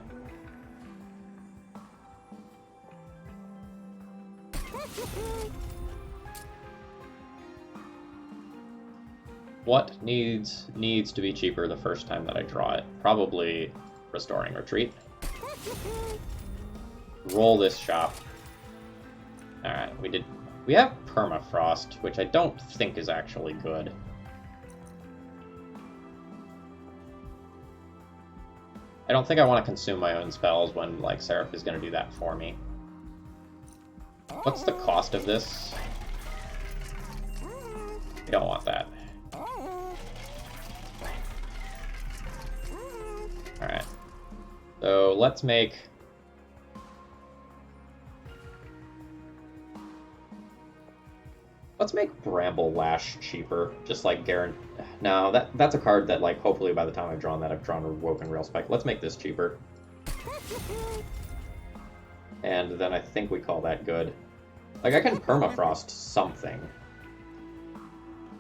A: What needs to be cheaper the first time that I draw it? Probably Restoring Retreat. Roll this shop. Alright, we have Permafrost, which I don't think is actually good. I don't think I want to consume my own spells when, like, Seraph is going to do that for me. What's the cost of this? I don't want that. Alright. So let's make... Let's make Bramble Lash cheaper. Just like guarantee... No, that's a card that, like, hopefully by the time I've drawn that, I've drawn Awoken Railspike. Let's make this cheaper. And then I think we call that good. Like, I can permafrost something.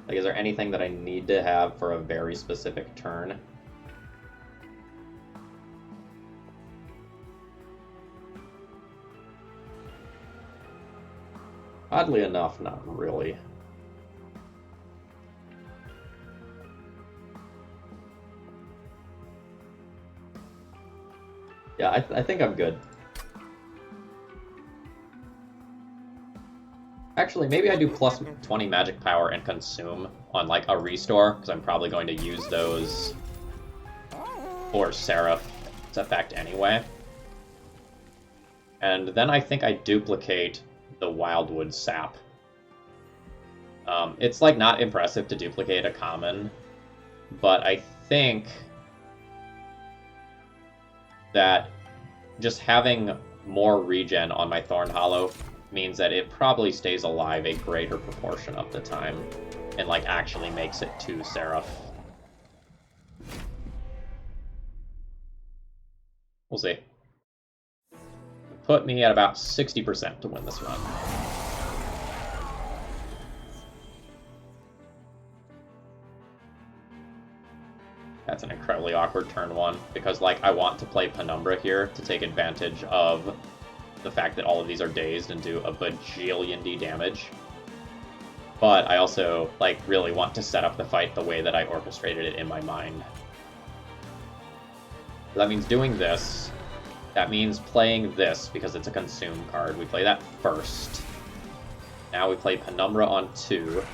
A: Like, is there anything that I need to have for a very specific turn? Oddly enough, not really. Yeah, I think I'm good. Actually, maybe I do plus 20 magic power and consume on, like, a restore, because I'm probably going to use those for Seraph's effect anyway. And then I think I duplicate the Wildwood Sap. It's, like, not impressive to duplicate a common, but I think that just having more regen on my Thorn Hollow means that it probably stays alive a greater proportion of the time, and, like, actually makes it to Seraph. We'll see. Put me at about 60% to win this run. That's an incredibly awkward turn one, because, like, I want to play Penumbra here to take advantage of the fact that all of these are dazed and do a bajillion D damage. But I also, like, really want to set up the fight the way that I orchestrated it in my mind. That means doing this. That means playing this, because it's a consume card. We play that first. Now we play Penumbra on 2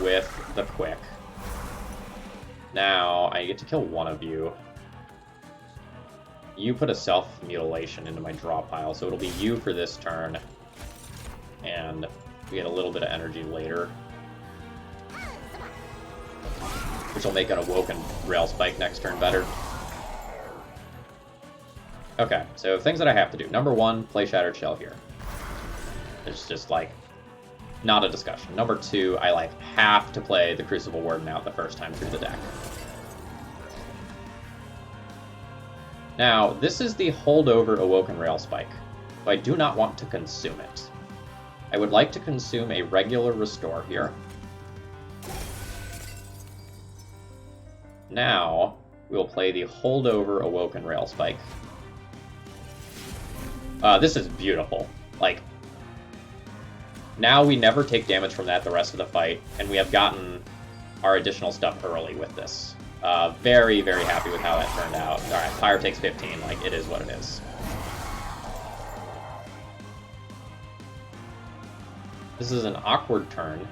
A: with the Quick. Now I get to kill one of you. You put a Self-Mutilation into my draw pile, so it'll be you for this turn. And we get a little bit of energy later, which will make an Awoken Railspike next turn better. Okay, so things that I have to do. Number 1, play Shattered Shell here. It's just, like, not a discussion. Number 2, I, like, have to play the Crucible Warden out the first time through the deck. Now, this is the holdover Awoken Railspike, so I do not want to consume it. I would like to consume a regular Restore here. Now, we'll play the holdover Awoken Railspike. This is beautiful. Like, now we never take damage from that the rest of the fight, and we have gotten our additional stuff early with this. Very, very happy with how that turned out. Alright, Pyre takes 15, like, it is what it is. This is an awkward turn,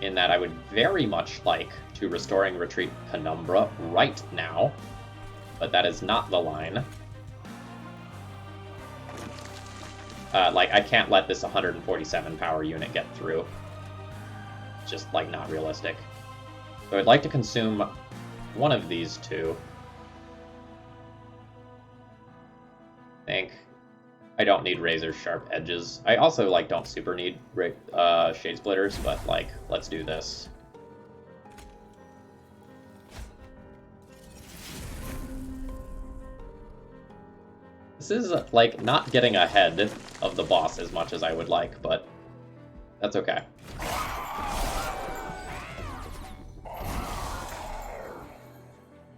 A: in that I would very much like to Restoring Retreat Penumbra right now, but that is not the line. Like, I can't let this 147 power unit get through. It's just, like, not realistic. So I'd like to consume one of these two. I think I don't need razor sharp edges. I also, like, don't super need shade splitters, but, like, let's do this. This is, like, not getting ahead of the boss as much as I would like, but that's okay.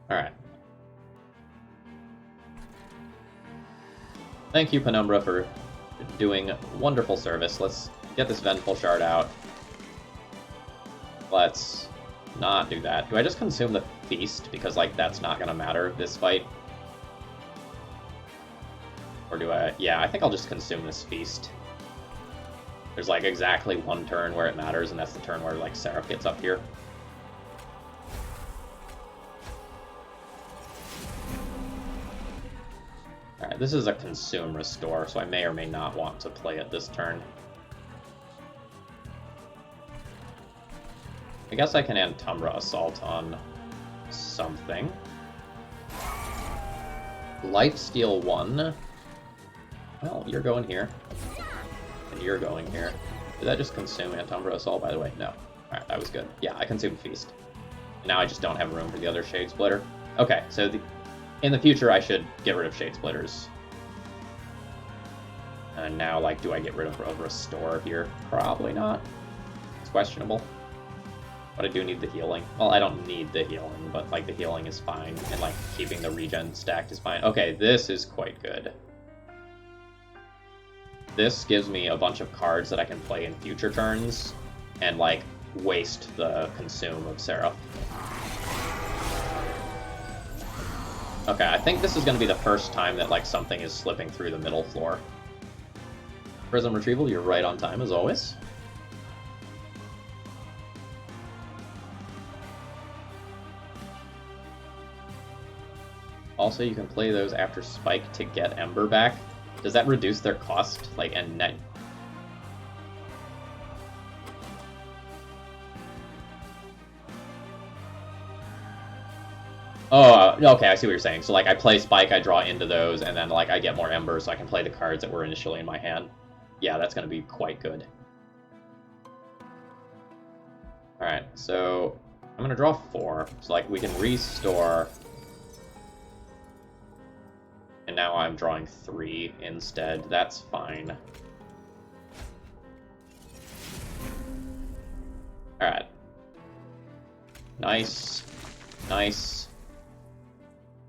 A: Alright. Thank you, Penumbra, for doing wonderful service. Let's get this Vengeful Shard out. Let's not do that. Do I just consume the Feast? Because, like, that's not gonna matter this fight. Or do I... Yeah, I think I'll just consume this Feast. There's, like, exactly one turn where it matters, and that's the turn where, like, Seraph gets up here. Alright, this is a Consume Restore, so I may or may not want to play it this turn. I guess I can Antumbra Assault on something. Lifesteal 1. Well, you're going here. And you're going here. Did that just consume Antumbra Assault, by the way? No. Alright, that was good. Yeah, I consumed Feast. And now I just don't have room for the other Shade Splitter. Okay, so in the future I should get rid of Shade Splitters. And now, like, do I get rid of Restore here? Probably not. It's questionable. But I do need the healing. Well, I don't need the healing, but, like, the healing is fine. And, like, keeping the regen stacked is fine. Okay, this is quite good. This gives me a bunch of cards that I can play in future turns and, like, waste the consume of Seraph. Okay, I think this is going to be the first time that, like, something is slipping through the middle floor. Prism Retrieval, you're right on time, as always. Also, you can play those after Spike to get Ember back. Does that reduce their cost, like, and net? Oh, okay, I see what you're saying. So, like, I play Spike, I draw into those, and then, like, I get more Embers, so I can play the cards that were initially in my hand. Yeah, that's going to be quite good. Alright, so I'm going to draw 4. So, like, we can restore. And now I'm drawing 3 instead. That's fine. Alright. Nice. Nice.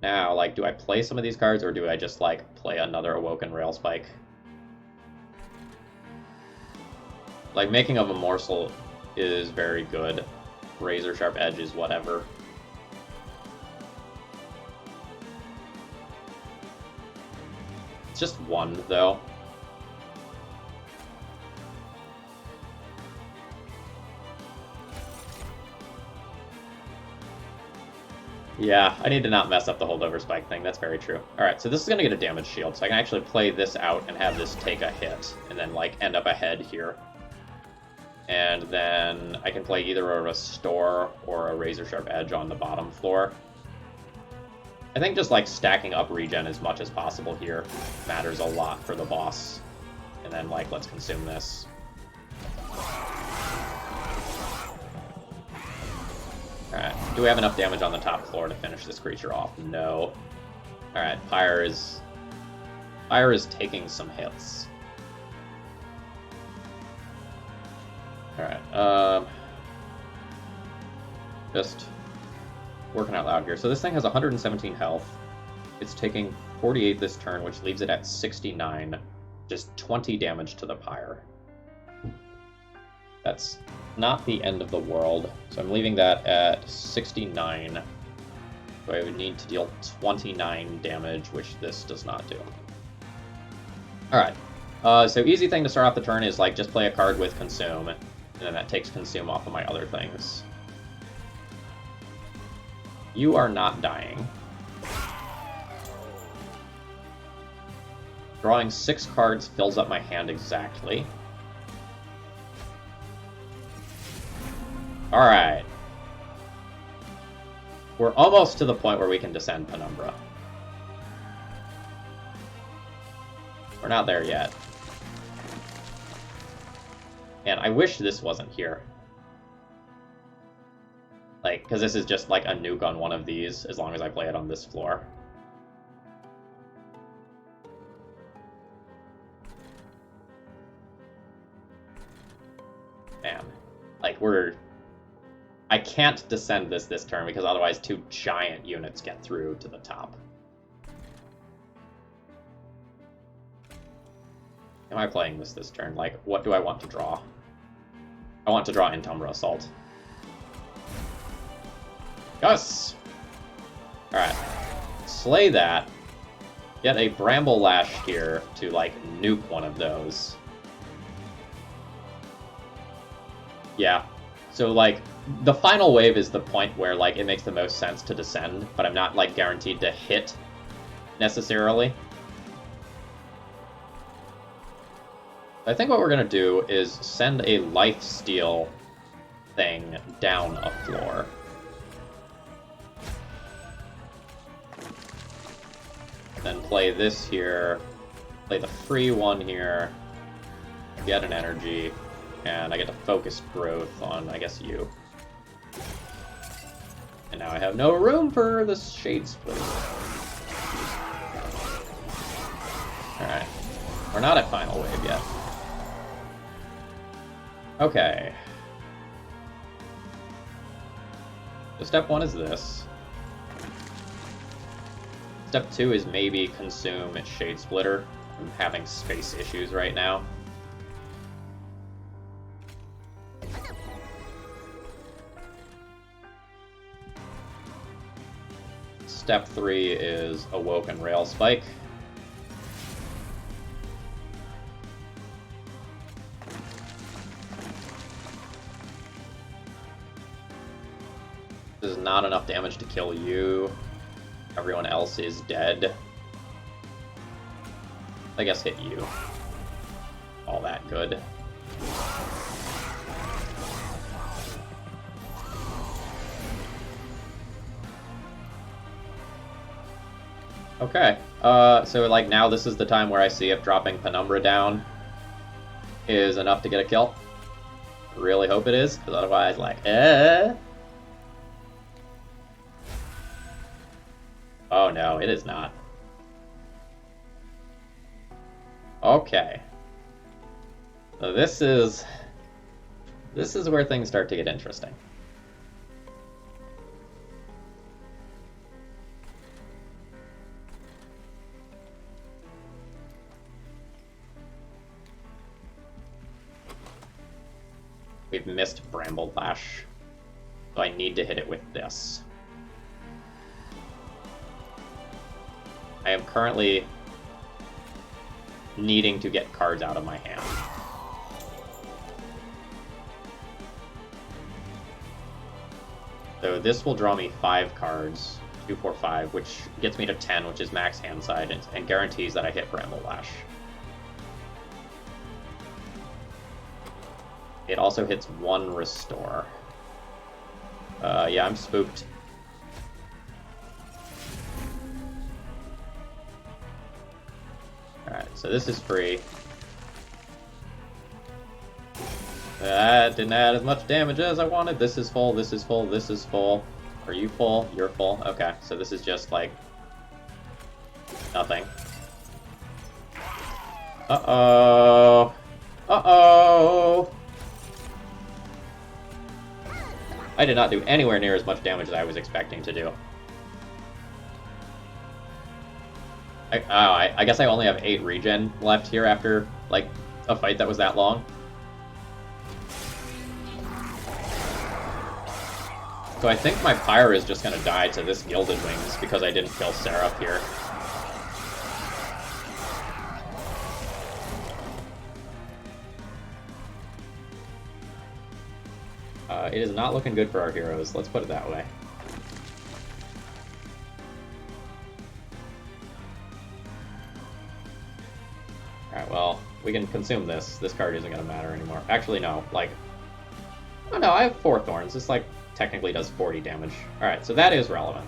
A: Now, like, do I play some of these cards, or do I just, like, play another Awoken Rail Spike? Like, Making of a Morsel is very good. Razor Sharp Edge is whatever. It's just 1, though. Yeah, I need to not mess up the holdover spike thing. That's very true. Alright, so this is going to get a damage shield, so I can actually play this out and have this take a hit, and then, like, end up ahead here. And then I can play either a Restore or a Razor Sharp Edge on the bottom floor. I think just, like, stacking up regen as much as possible here matters a lot for the boss. And then, like, let's consume this. Alright, do we have enough damage on the top floor to finish this creature off? No. Alright, Pyre is taking some hits. Alright, just working out loud here. So this thing has 117 health. It's taking 48 this turn, which leaves it at 69. Just 20 damage to the Pyre. That's not the end of the world. So I'm leaving that at 69. So I would need to deal 29 damage, which this does not do. Alright. So easy thing to start off the turn is, like, just play a card with Consume. And then that takes Consume off of my other things. You are not dying. Drawing 6 cards fills up my hand exactly. Alright. We're almost to the point where we can descend Penumbra. We're not there yet. And I wish this wasn't here. Like, because this is just like a nuke on one of these, as long as I play it on this floor. Man. Like, I can't descend this turn, because otherwise 2 giant units get through to the top. Am I playing this turn? Like, what do I want to draw? I want to draw Antumbra Assault. Yes! Alright. Slay that. Get a Bramble Lash here to, like, nuke one of those. Yeah. So, like, the final wave is the point where, like, it makes the most sense to descend, but I'm not, like, guaranteed to hit necessarily. I think what we're going to do is send a lifesteal thing down a floor. Then play this here, play the free one here, get an energy, and I get to focus growth on, I guess, you. And now I have no room for the Shade Splitter. Alright. We're not at Final Wave yet. Okay. So step 1 is this. Step 2 is maybe consume Shade Splitter. I'm having space issues right now. Step 3 is Awoken Rail Spike. This is not enough damage to kill you. Everyone else is dead. I guess hit you. All that good. Okay, so like now this is the time where I see if dropping Penumbra down is enough to get a kill. Really hope it is, because otherwise, like, Oh no, it is not. Okay. So this is where things start to get interesting. We've missed Bramble Lash, so I need to hit it with this. I am currently needing to get cards out of my hand. So this will draw me 5 cards, 2, 4, 5, which gets me to 10, which is max hand side, and guarantees that I hit Bramble Lash. It also hits 1 restore. Yeah, I'm spooked. Alright, so this is free. That didn't add as much damage as I wanted. This is full, this is full, this is full. Are you full? You're full. Okay, so this is just like nothing. Uh-oh. Uh-oh. I did not do anywhere near as much damage as I was expecting to do. I guess I only have 8 regen left here after, like, a fight that was that long. So I think my Pyre is just gonna die to this Gilded Wings because I didn't kill Seraph here. It is not looking good for our heroes, let's put it that way. Alright, well, we can consume this. This card isn't going to matter anymore. Actually, no. Like, oh no, I have 4 Thorns. This, like, technically does 40 damage. Alright, so that is relevant.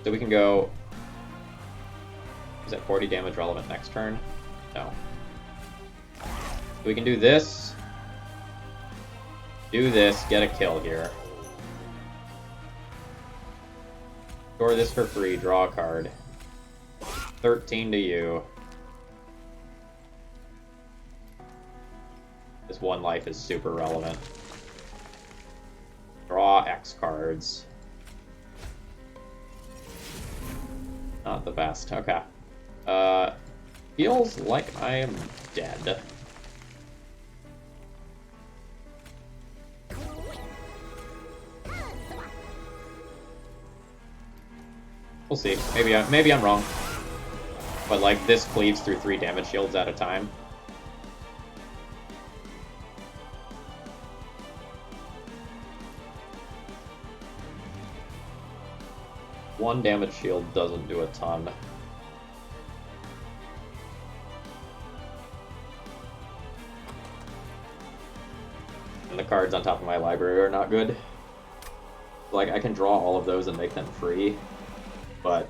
A: So we can go... Is that 40 damage relevant next turn? No. We can do this. Do this, get a kill here. Store this for free, draw a card. 13 to you. This 1 life is super relevant. Draw X cards. Not the best, okay. Feels like I am dead. We'll see. Maybe I'm wrong. But like this cleaves through 3 damage shields at a time. One damage shield doesn't do a ton. And the cards on top of my library are not good. Like I can draw all of those and make them free. But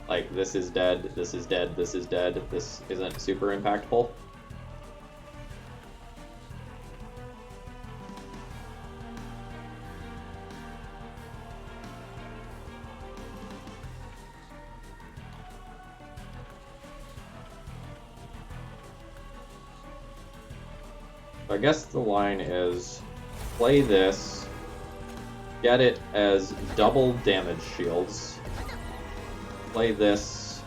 A: Like, this is dead, this is dead, this is dead, this isn't super impactful. I guess the line is, play this, get it as double damage shields, play this,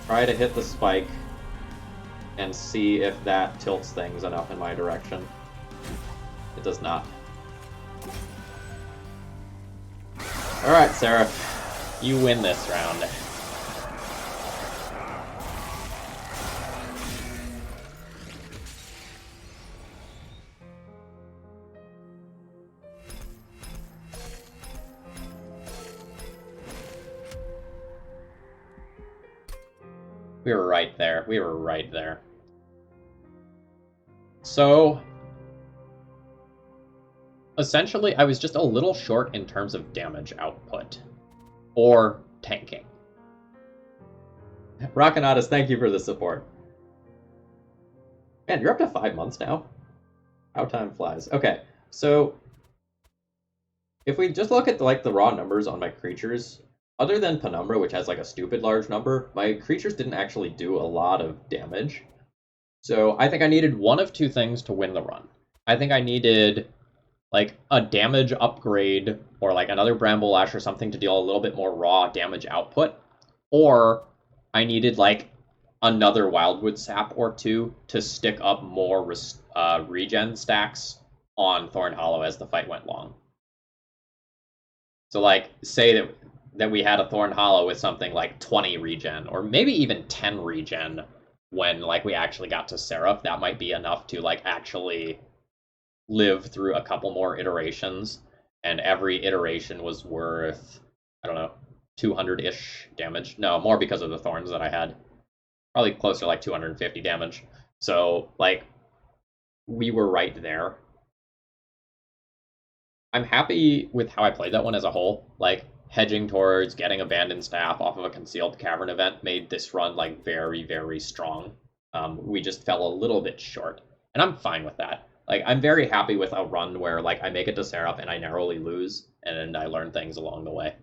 A: try to hit the spike, and see if that tilts things enough in my direction. It does not. Alright, Seraph, you win this round. We were right there. We were right there. So, essentially, I was just a little short in terms of damage output. Or tanking. Rockonatus, thank you for the support. Man, you're up to 5 months now. How time flies. Okay, so if we just look at the raw numbers on my creatures, other than Penumbra, which has like a stupid large number, my creatures didn't actually do a lot of damage. So I think I needed one of two things to win the run. I think I needed like a damage upgrade or like another Bramble Lash or something to deal a little bit more raw damage output. Or I needed like another Wildwood Sap or two to stick up more regen stacks on Thorn Hollow as the fight went long. So like, say that we had a Thorn Hollow with something like 20 regen, or maybe even 10 regen when like we actually got to Seraph, that might be enough to like actually live through a couple more iterations, and every iteration was worth, I don't know, 200-ish damage. No, more because of the thorns that I had. Probably closer to like 250 damage. So, like, we were right there. I'm happy with how I played that one as a whole. Like, hedging towards getting Abandoned Staff off of a Concealed Cavern event made this run, like, very, very strong. We just fell a little bit short. And I'm fine with that. Like, I'm very happy with a run where, like, I make it to Seraph and I narrowly lose, and I learn things along the way.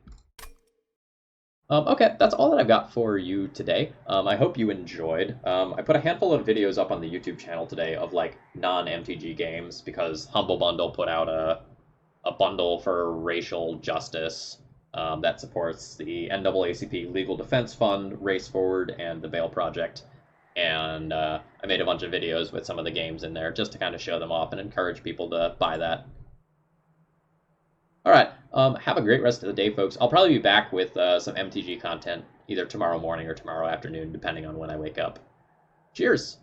A: Okay, that's all that I've got for you today. I hope you enjoyed. I put a handful of videos up on the YouTube channel today of, like, non-MTG games, because Humble Bundle put out a bundle for racial justice that supports the NAACP Legal Defense Fund, Race Forward, and the Bail Project. And I made a bunch of videos with some of the games in there just to kind of show them off and encourage people to buy that. All right, have a great rest of the day, folks. I'll probably be back with some MTG content either tomorrow morning or tomorrow afternoon, depending on when I wake up. Cheers!